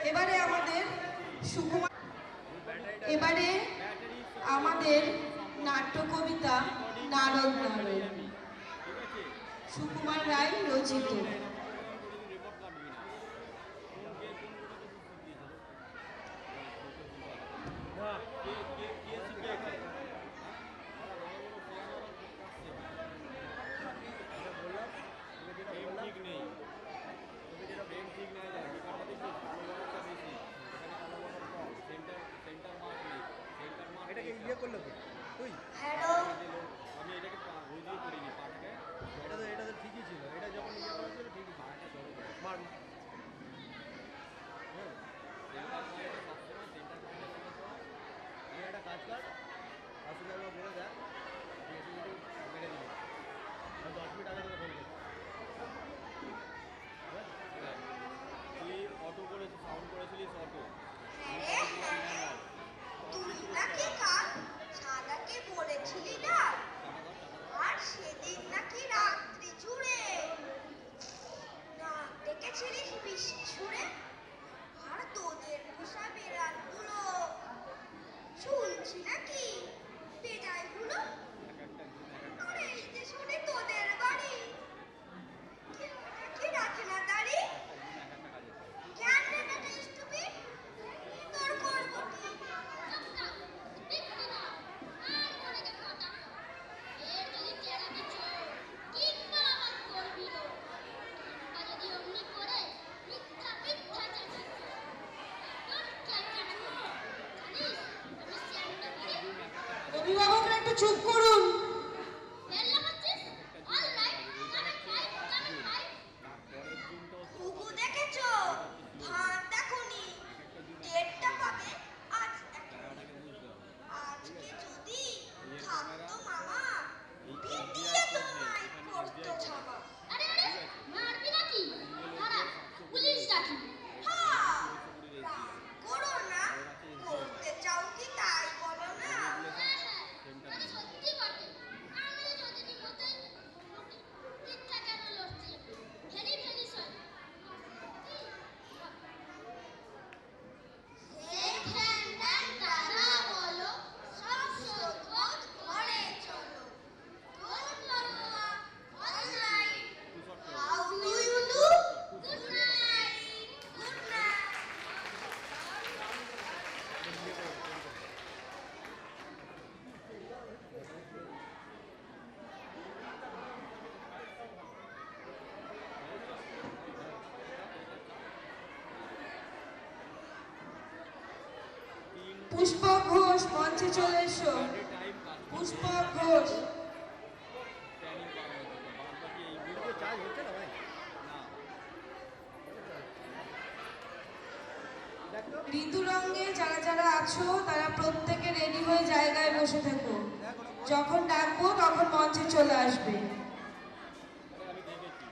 এবারে আমাদের সুকুমার এবারে আমাদের নাট্য কবিতা নারদ নারদ সুকুমার রায় রচিত। রেকর্ড কাটবি না না কে শিখে এখানে বললাম তোকে যেটা বললাম ঠিক নেই তোকে যেটা ব্রেন ঠিক নেই যায় কাটা দিচ্ছিস কালো বর্ডারটা বেশি এখানে কালো বর্ডার কম সেন্টার মার্ক নেই সেন্টার মার্ক এটাকে ইয়ে করলো তুই হ্যালো আমি এটাকে ওই দিয়ে করিনি পাটাকে এটা তো ঠিকই ছিল এটা যখন ইয়ে করা ছিল ঠিকই পাটা চলে মার হ্যাঁ সেন্টার মার্কটা সবসময় সেন্টার মার্কটা তুই একটা কাজ কর আসলে আমরা বলে দেখ তুই এসে যদি মেরে দিবি 10 মিনিট আগে তোকে বলবি তুই অটো করেছিস সাউন্ড করেছিলিস অটো তুই নাকি কাল সাদাকে বলেছিলি না আর সেদিন নাকি রাত্রি জুড়ে না দেখেছিলিস বৃষ্টি ছুড়ে আর তোদের পোষা বিড়ালগুলো শুনছি নাকি বেজায়গুলো আর এই যে শুনে তোদের বাড়ি কেউ নাকি রাখে না দাঁড়ি কেন রে বেটা স্টুপিড তোর করবটি অভিভাবকরা একটু চুপ করুন। ঘুঘু দেখেছো ভাত দেখোনি ডেটটা পাবে আজ আজকে যদি থাকতো মামা পিটিয়ে তোমায় করতো ছামা আরে আরে মারবি নাকি দাঁড়া পুলিশ ডাকি হ্যাঁ রাগ করো না করতে চাও কি তাই বলো না হ্যাঁ হ্যাঁ আমি সত্যি বটে আমি যদি মতে মিথ্যা কেন লড়ছি ভেরি ভেরি সরি এই ধ্যান তারা বলো সব শোধ ঘরে চলো ডোন্ট মারোয়া alright how do you do good night good night Pushpak Ghosh মঞ্চে চলে এসো। পুষ্পক ঘোষ চার্জ হচ্ছে না ভাই না ঋতুরঙ্গে যারা যারা আছো তারা প্রত্যেকে রেডি হয়ে জায়গায় বসে থাকো। যখন ডাকবো তখন মঞ্চে চলে আসবে। আমি দেখেছি।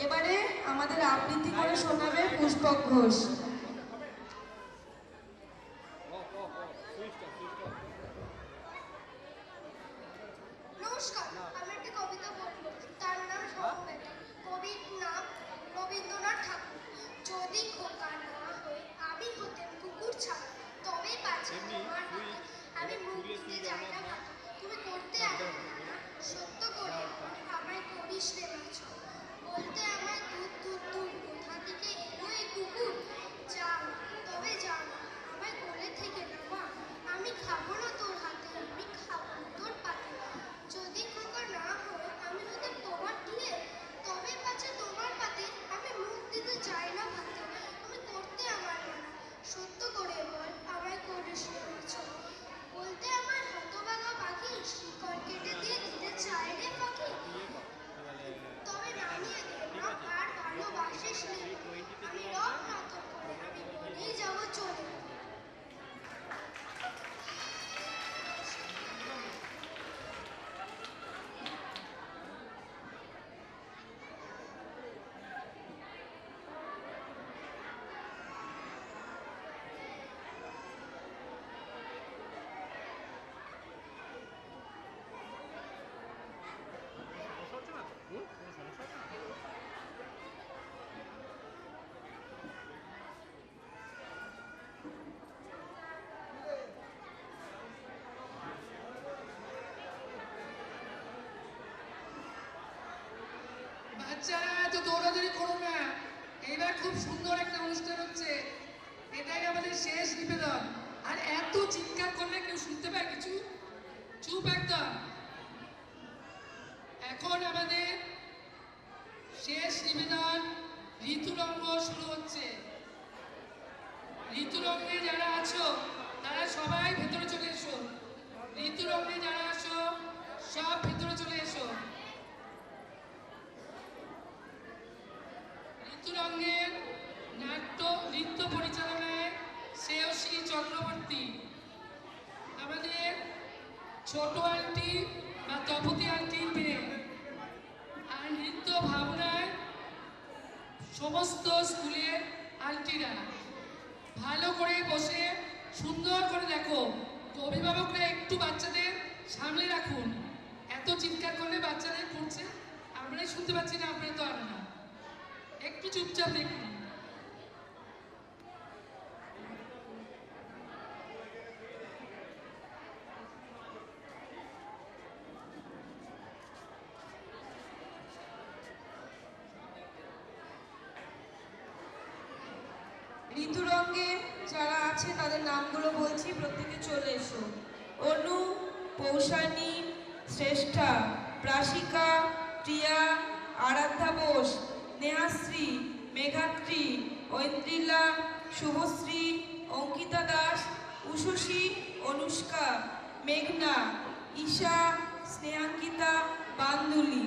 এবারে আমাদের আবৃত্তি করে শোনাবে পুষ্পক ঘোষ। সুইচটা নমস্কার, আমি একটি কবিতা বলবো। তার নাম সমবেদনা। কবির নাম রবীন্দ্রনাথ ঠাকুর। যদি খোকা না হয়ে আমি হতেম কুকুর ছাড়া, তবে পাচ্ছে তোমার হাতে আমি মুখ দিতে যাই না ভাতে। তুমি করতে আগে না সত্য করে আমায় করিস রে মাছ। বলতে আমায় দূর দূর দূর কোথা থেকে এলো এই কুকুর। যাও তবে যাও না, আমায় কোলে থেকে নামা। আমি খাবো না তোর হাতে, আমি খাবো না তোর পাতে। যদি খোকা না হয় আমি হতে তোমার টিলে, তবে পাচ্ছে তোমার পাতে আমি মুখ দিতে চাই না ভাতে। আমি করতে আমার মানা, সত্য করে বল আমায় করিস রে মাছ। বলতে আমার হতভাগা পাখি, শিকড় কেটে দিয়ে দিতে চায় রে পাখি। তবে নামিয়ে দে না আর ভালোবাসিস নে। আমি রব নতন করে আমি বলেই যাবো চলে। বাচ্চারা এত দৌড়াদৌড়ি করো না। এবার খুব সুন্দর একটা অনুষ্ঠান হচ্ছে, এটাই আমাদের শেষ নিবেদন। আর এত চিৎকার করলে কেউ শুনতে পায় কিছু? চুপ একদম। এখন আমাদের শেষ নিবেদন ঋতুরঙ্গ শুরু হচ্ছে। ঋতুরঙ্গে যারা আছো তারা সবাই ভেতরে চলে এসো। ঋতুরঙ্গে যারা আছো সব ভেতরে চলে এসো। ঋতুরঙ্গের নৃত্য পরিচালনায় শ্রেয়সী চক্রবর্তী, আমাদের ছোট আন্টি বা তপতি আন্টির মেয়ে। আর নৃত্য ভাবনায় সমস্ত স্কুলের আন্টিরা। ভালো করে বসে সুন্দর করে দেখো। তো অভিভাবকরা একটু বাচ্চাদের সামনে রাখুন। এত চিৎকার করলে বাচ্চাদের করছে, আমরাই শুনতে পাচ্ছি না, আপনারা তো আর না। একটু চুপচাপ দেখুন। ঋতুরঙ্গে যারা আছে তাদের নামগুলো বলছি, প্রত্যেকে চলে এসো। অনু, পৌষানী, শ্রেষ্ঠা, প্রাশিকা, প্রিয়া, আরাধ্যা বোস, নেহাশ্রী, মেঘাত্রী, ঐন্দ্রিলা, শুভশ্রী, অঙ্কিতা দাস, উষসী, অনুষ্কা, মেঘনা, ঈশা, স্নেহাঙ্কিতা, বান্দুলি।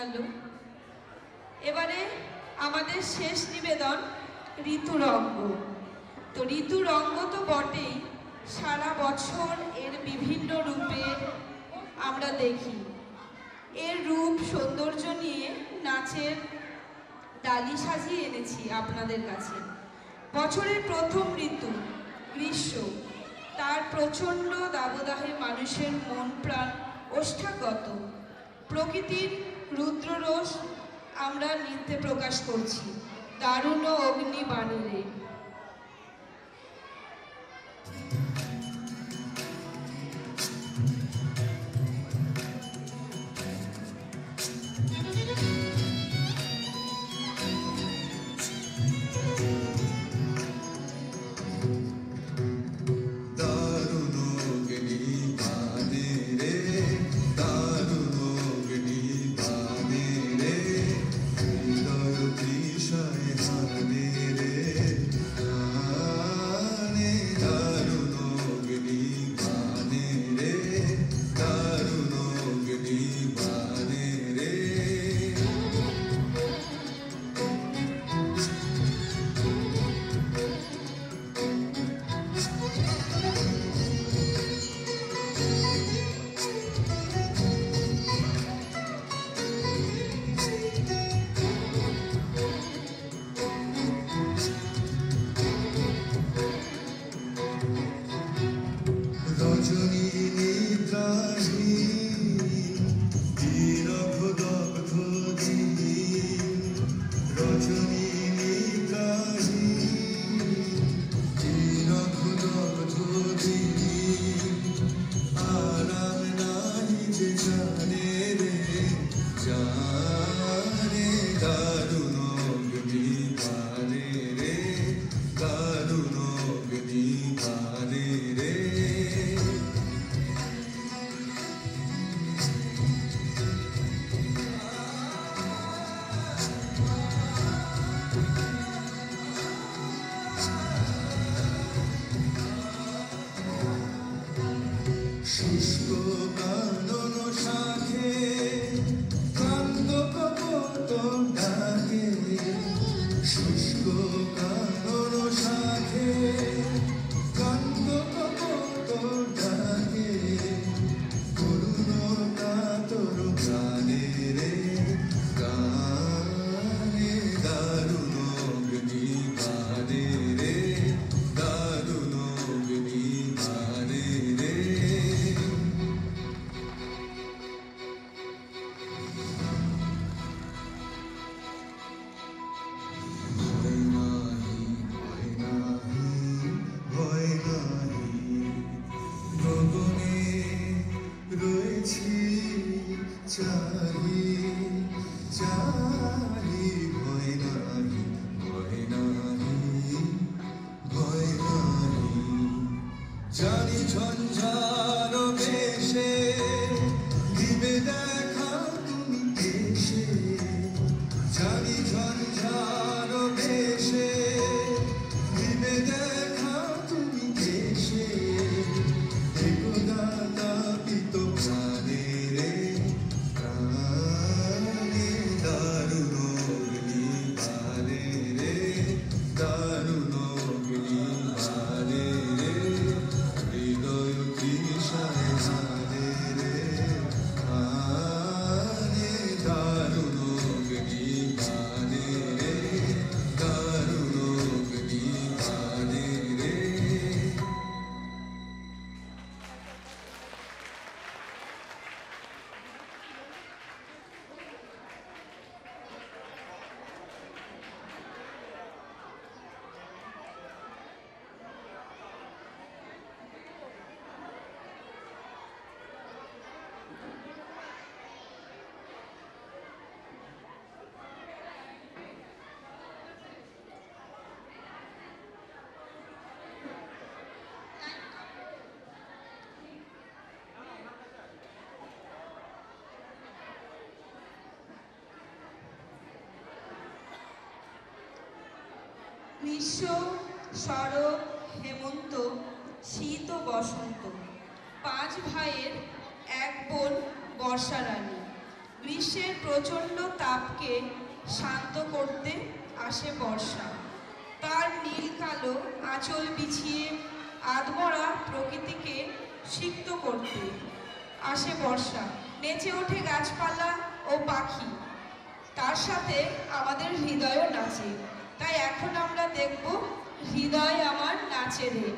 হ্যালো। এবারে আমাদের শেষ নিবেদন ঋতুরঙ্গ। তো ঋতুরঙ্গ তো বটেই, সারা বছর এর বিভিন্ন রূপে আমরা দেখি। এর রূপ সৌন্দর্য নিয়ে নাচের ডালি সাজিয়ে এনেছি আপনাদের কাছে। বছরের প্রথম ঋতু গ্রীষ্ম, তার প্রচণ্ড দাবদাহে মানুষের মন প্রাণ ওষ্ঠাগত। প্রকৃতির রুদ্ররোষ আমরা নৃত্যে প্রকাশ করছি, দারুণ অগ্নি বাণীরে। দারুণ অগ্নি বাণে রে, দারুণ অগ্নি বাণে রে, হৃদয় তৃষায় হানে রে, হানে। দারুণ অগ্নি বাণে রে, দারুণ অগ্নি বাণে রে। রজনী নিদ্রাহীন দীনভ দগ্ধ দিন, রজনী নিদ্রাহীন দীনভ দগ্ধ দিন। আরাম নাহি যে জানে রে, জানে। দারুণ অগ্নি বাণে রে, দারুণ অগ্নি বাণে রে। শুষ্ক কানন শাখে কান্দ কপোত ডাকে, শুষ্ক কানন শাখে কান্দ কপোত ডাকে। করুণ কাতর প্রাণে রে, গানে। দারুণ অগ্নি বাণে রে, দারুণ অগ্নি বাণে রে। ভয় নাহি, ভয় নাহি, ভয় নাহি, গগনে রয়েছি চারি, চারি। ভয় নাহি, ভয় নাহি, ভয় নাহি। জানি ঝঞ্ঝার বেশে দিবে দেখা তুমি এসে, জানি ঝঞ্ঝার বেশে দিবে দেখা তুমি এসে। একদাতা পিত প্রাণে রে, প্রাণে। দারুণ অগ্নি বাণে রে, দারুণ অগ্নি বাণে রে, হৃদয় তৃষায় হানে রে, হানে। দারুণ অগ্নি বাণে রে, দারুণ অগ্নি বাণে রে। গ্রীষ্ম, শরৎ, হেমন্ত, শীত ও বসন্ত, 5 ভাইয়ের এক বোন বর্ষা রানী। গ্রীষ্মের প্রচণ্ড তাপকে শান্ত করতে আসে বর্ষা। তার নীল কালো আঁচল বিছিয়ে আধমরা প্রকৃতিকে সিক্ত করতে আসে বর্ষা। নেচে ওঠে গাছপালা ও পাখি, তার সাথে আমাদের হৃদয়ও নাচে। তাই এখন আমরা দেখব হৃদয় আমার নাচে রে।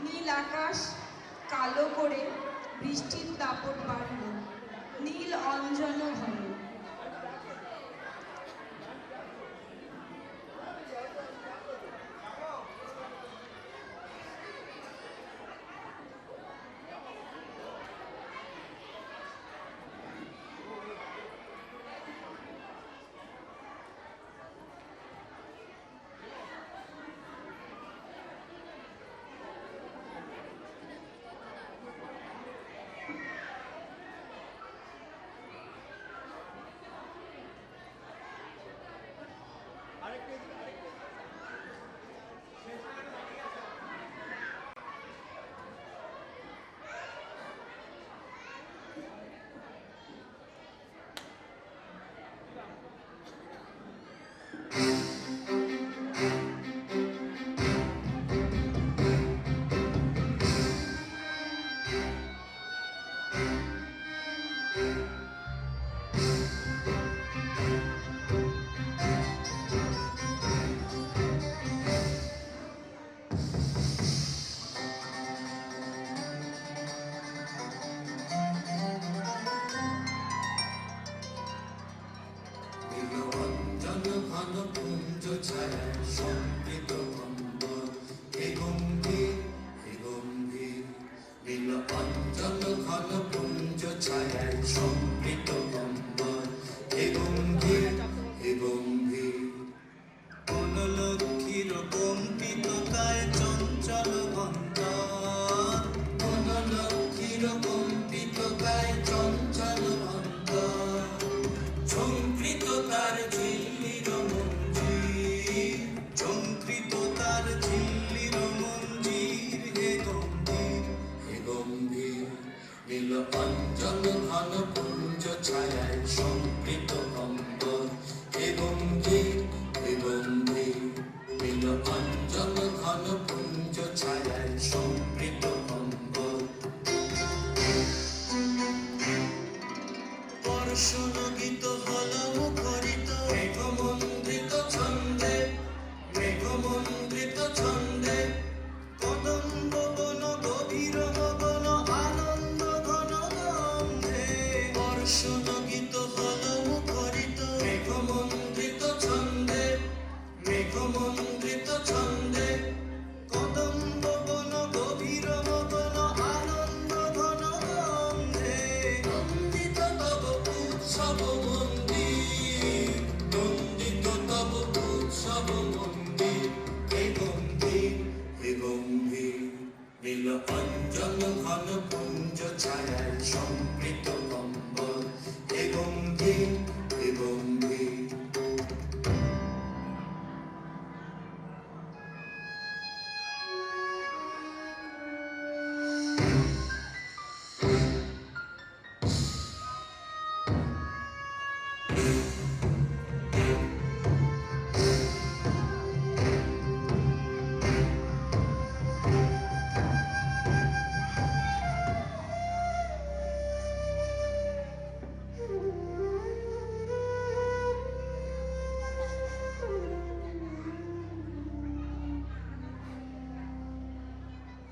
নীল আকাশ কালো করে বৃষ্টির দাপট বাড়ল, নীল অঞ্জন হল। ঘন পুঞ্জ ছায়ায় সমৃত কম্বল হে গম্ভীর হে গম্ভীর নীল অঞ্জন ঘন পুঞ্জ ছায়ায় সমৃত কম্বল হে গম্ভীর হে গম্ভীর বনলক্ষ্মীর কম্পিততায় চঞ্চল অন্তর বনলক্ষ্মীর কম্পিততায় চঞ্চল অন্তর ঝঙ্কৃত তার ঝিল্লির মঞ্জির ঝঙ্কৃত তার ঝিল্লির মঞ্জির হে গম্ভীর হে গম্ভীর নীল অঞ্জন ঘন পুঞ্জ ছায়ায় সমৃত কম্বল হে গম্ভীর হে গম্ভীর নীল অঞ্জন ঘন পুঞ্জ ছায়ায় সমৃত কম্বল বর্ষণগীত হল মুখরিত মেঘমন্দ্রিত ছন্দে মেঘমন্দ্রিত ছন্দে কদম্ব বন গভীর মগন আনন্দ ঘন গন্ধে বর্ষণগীত হল মুখরিত মেঘমন্দ্রিত ছন্দে মেঘমন্দ্রিত ছন্দে কদম্ব বন গভীর মগন আনন্দ ঘন গন্ধে নন্দিত তব উৎসব মন্দির নন্দিত তব উৎসব মন্দির হে গম্ভীর হে গম্ভীর নীল অঞ্জন ঘন পুঞ্জ ছায়ায় সমৃত কম্বল হে গম্ভীর হে গম্ভীর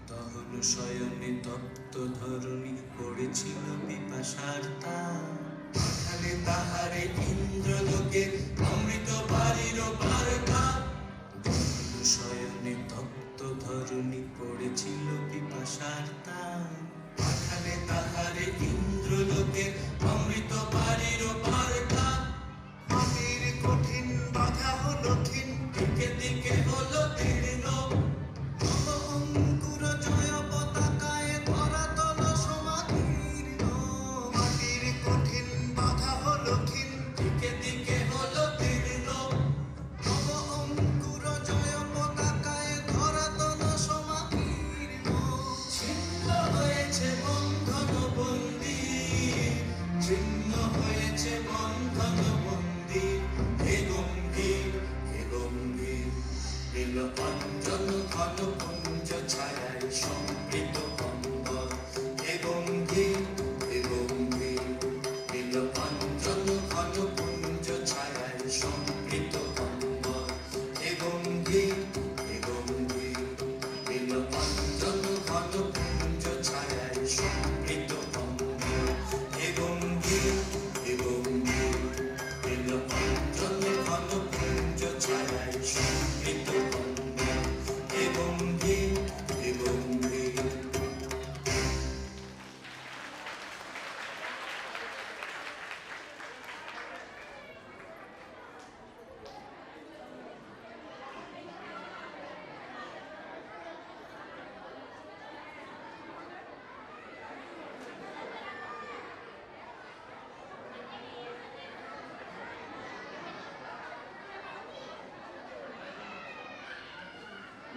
দহন শয়নে তপ্ত ধরণী পড়েছিল পিপাসার তাহারে তাহারে ইন্দ্রলোকে অমৃত বাড়ির বার্তা দহন শয়নে তপ্ত ধরণী পড়েছিল পিপাসার তাহারে তাহারে ইন্দ্রলোকে অমৃত বাড়ির বার্তা মাটির কঠিন বাধা হলো ক্ষীণ দিকে দিকে হলো দীর্ণ অঙ্কুর জয় পতাকায় ধরাতল সমাকীর্ণ মাটির কঠিন বাধা হলো ক্ষীণ দিকে দিকে হলো দীর্ণ অঙ্কুর জয় পতাকায় ধরাতল সমাকীর্ণ ছিন্ন হয়েছে বন্ধন বন্দী ছিন্ন হয়েছে বন্ধন বন্দী হে গম্ভীর হে গম্ভীর নীল অঞ্জন ঘন পুঞ্জ ছায়ায় সমৃত কম্বল হে গম্ভীর হে গম্ভীর নীল অঞ্জন ঘন পুঞ্জ ছায়ায় সমৃত কম্বল হে গম্ভীর হে গম্ভীর নীল অঞ্জন ঘন পুঞ্জ ছায়ায় সমৃত কম্বল হে গম্ভীর হে গম্ভীর নীল অঞ্জন ঘন পুঞ্জ ছায়ায় সমৃত কম্বল হে গম্ভীর হে গম্ভীর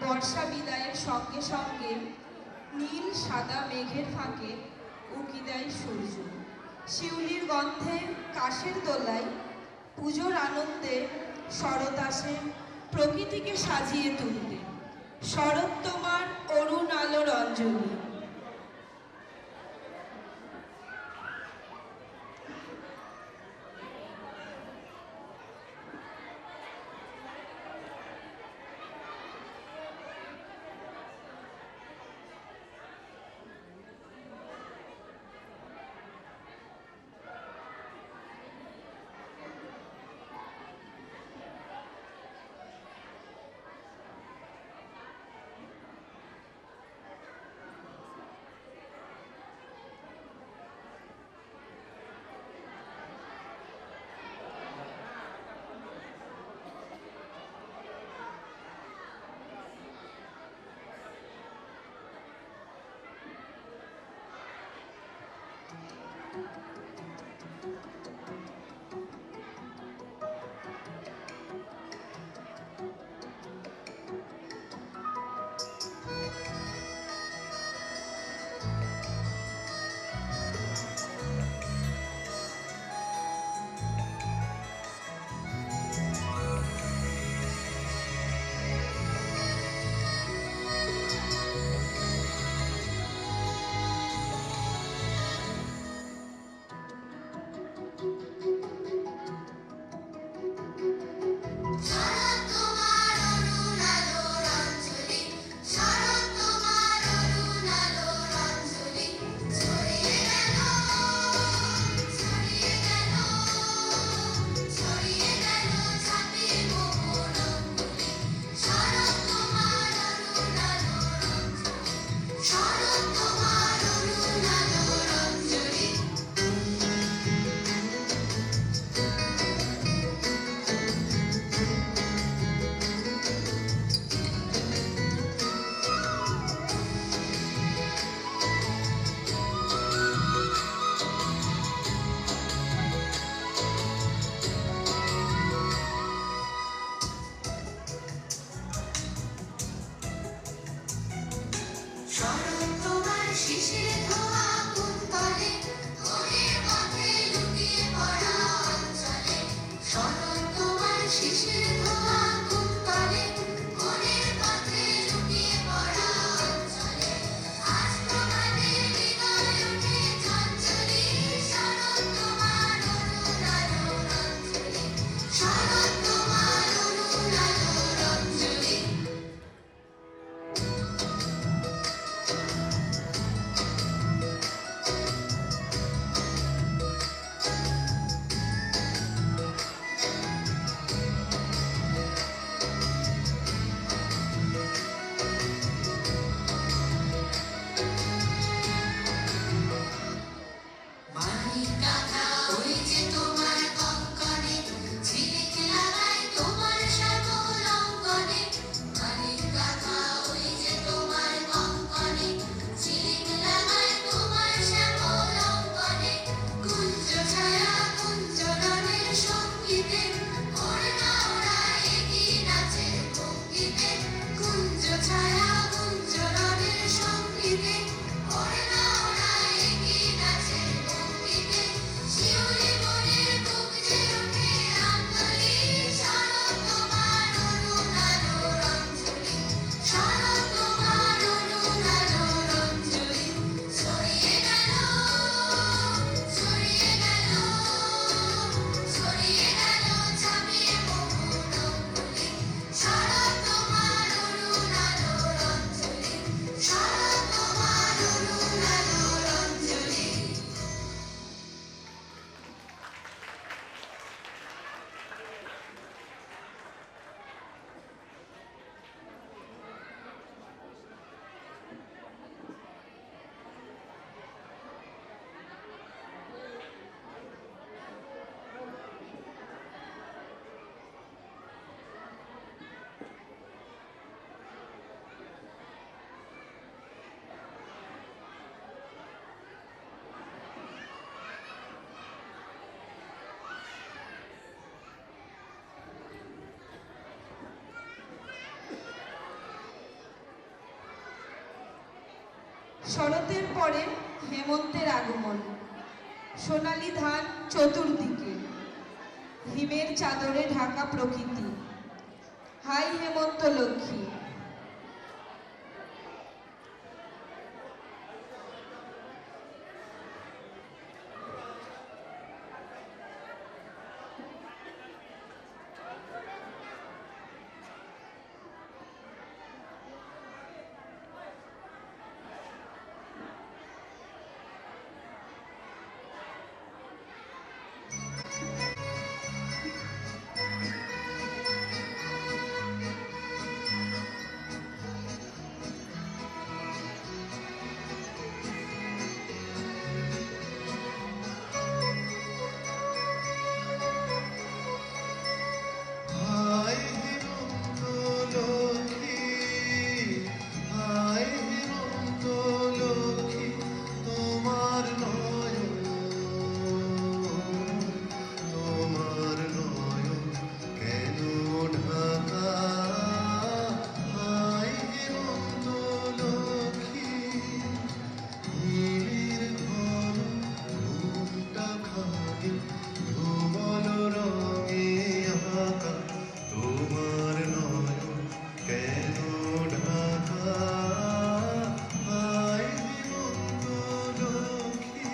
বর্ষা বিদায়ের সঙ্গে সঙ্গে নীল সাদা মেঘের ফাঁকে উকি দেয় সূর্য শিউলির গন্ধে কাশের দোলায় পুজোর আনন্দে শরৎ আসে প্রকৃতিকে সাজিয়ে তুলতে শরৎ তোমার অরুণ আলোর অঞ্জলি শরতের পরে হেমন্তের আগমন, সোনালি ধান চতুর্দিকে, হিমের চাদরে ঢাকা প্রকৃতি। হাই হেমন্ত লক্ষ্মী। হায় হেমন্ত লক্ষ্মী, হায় হেমন্ত লক্ষ্মী, তোমার নয়ন, তোমার নয়ন কেন ঢাকা? হায় হেমন্ত লক্ষ্মী, হিমের ঘন ঘুমটা খাগে ধুমল রঙে আঁকা, তোমার নয়ন কেন ঢাকা? হায় হেমন্ত লক্ষ্মী।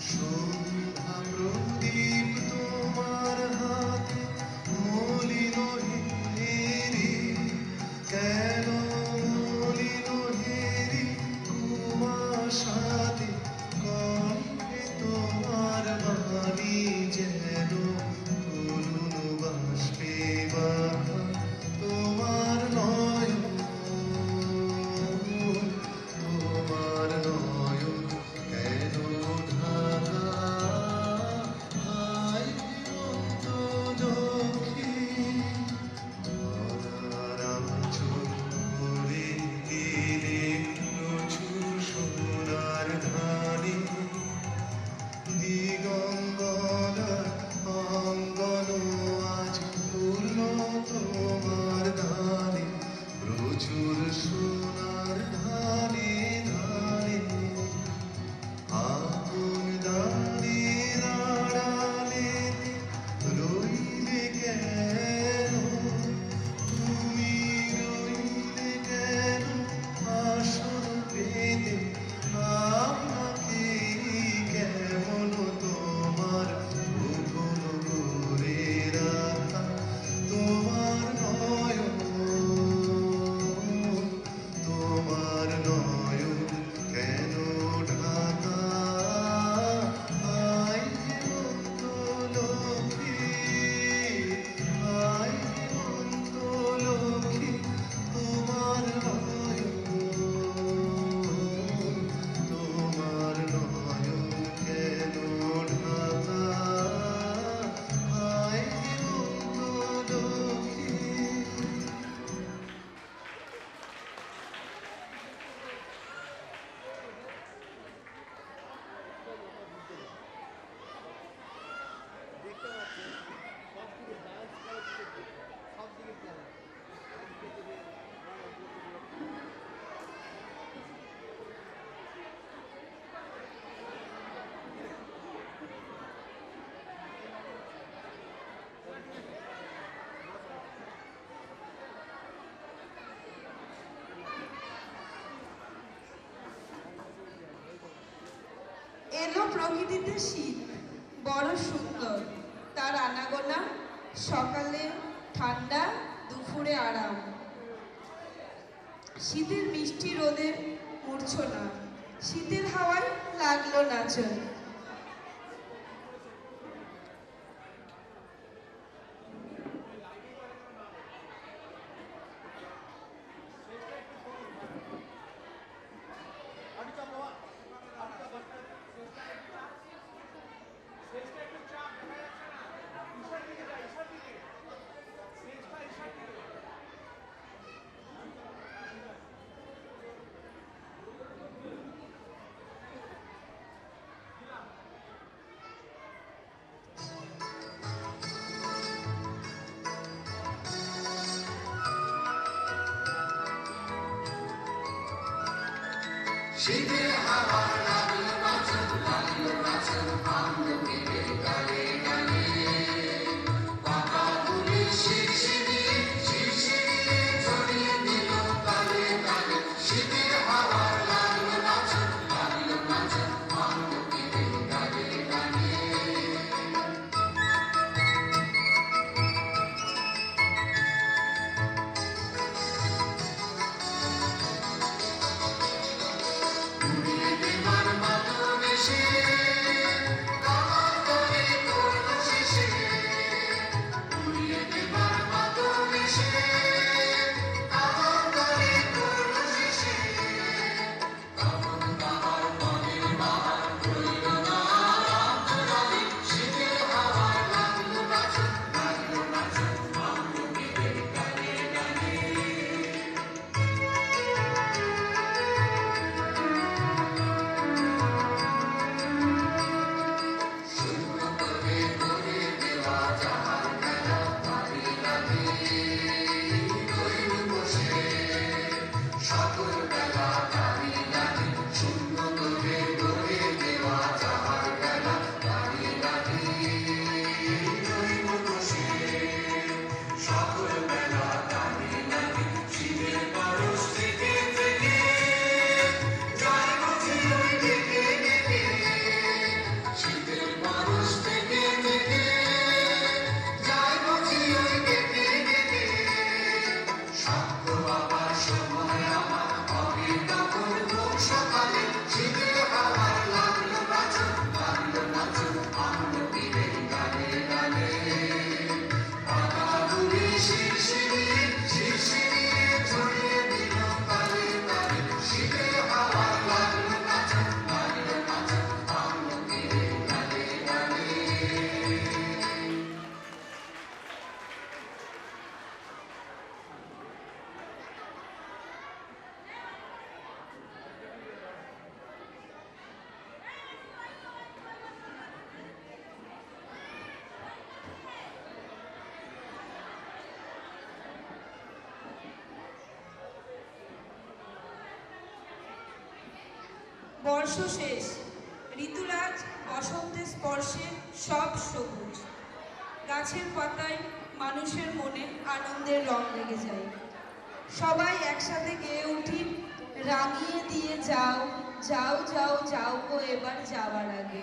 সন্ধ্যা প্রদীপ তোমার হাতে মলিন হেরি, কেন মলিন হেরি কুয়াশাতে? কণ্ঠে তোমার বাণী যেন করুণ বাষ্পে মাখা, তোমার নয়ন, তোমার নয়ন কেন ঢাকা? হায় হেমন্ত লক্ষ্মী, ধরার আঁচল ভরে দিলে প্রচুর সোনার ধানে, দিগঙ্গনার অঙ্গন আজ পূর্ণ তোমার দানে, প্রচুর সোনার ধানে ধানে। আপন দানে দাঁড়ালে রইলে কেন, তুমি রইলে কেন আসন পেতে? আপনাকে কেমন তোমার গোপন করে রাখা, তোমার নয়ন, তোমার নয়ন কেন ঢাকা? হায় হেমন্ত লক্ষ্মী, হায় হেমন্ত লক্ষ্মী, তোমার নয়ন, তোমার নয়ন কেন ঢাকা? হায় হেমন্ত লক্ষ্মী। দেখতে পাচ্ছেন সব দিকে ডান্স করে দিচ্ছে, সব দিকে খেলা এলো প্রকৃতিতে শীত, বড় সুন্দর তার আনাগোনা, সকালে ঠান্ডা, দুপুরে আরাম। শীতের মিষ্টি রোদের মূর্ছনা, শীতের হাওয়ায় লাগলো নাচন। শীতের হাওয়া লাগলো নাচন লাগলো নাচন আমলকির গানে গানে পাতাগুলি শিরশিরিয়ে শিরশিরিয়ে ছড়িয়ে দিল কালে কালে শীতের হাওয়া লাগলো নাচন আমলকির গানে গানে উড়িয়ে দেবার মাদুর এসে কামাল করে করলো শেষে উড়িয়ে দেবার মাদুর এসে কামাল করে করলো শেষে তখন তাহার মনের বাহার রইল না অন্তরালে শীতের হাওয়া লাগলো নাচন আমলকির গানে গানে শূন্য করে করে দেওয়া যাহার খেলা ভারী লাগে রইল বসে সকল বেলা ভারী লাগে শূন্য করে করে দেওয়া যাহার খেলা ভারী লাগে রইল বসে সকল বেলা ভারী লাগে শীতের পরশ থেকে থেকে যায় বুঝি ওই ডেকে ডেকে শীতের পরশ থেকে থেকে যায় বুঝি ওই ডেকে ডেকে স্বপ্ন আবার সময় আমার হবে তখন খুব সকালে শীতের হাওয়া লাগলো নাচন আমলকির গানে গানে পাতাগুলি শিরশিরিয়ে শিরশিরিয়ে ছড়িয়ে দিল কালে কালে শীতের হাওয়া লাগলো নাচন আমলকির গানে গানে বর্ষ শেষ, ঋতুরাজ বসন্তের স্পর্শে সব সবুজ। গাছের পাতায় মানুষের মনে আনন্দের রং লেগে যায়। সবাই একসাথে গেয়ে উঠি, রাঙিয়ে দিয়ে যাও যাও যাও যাও গো এবার যাওয়ার আগে।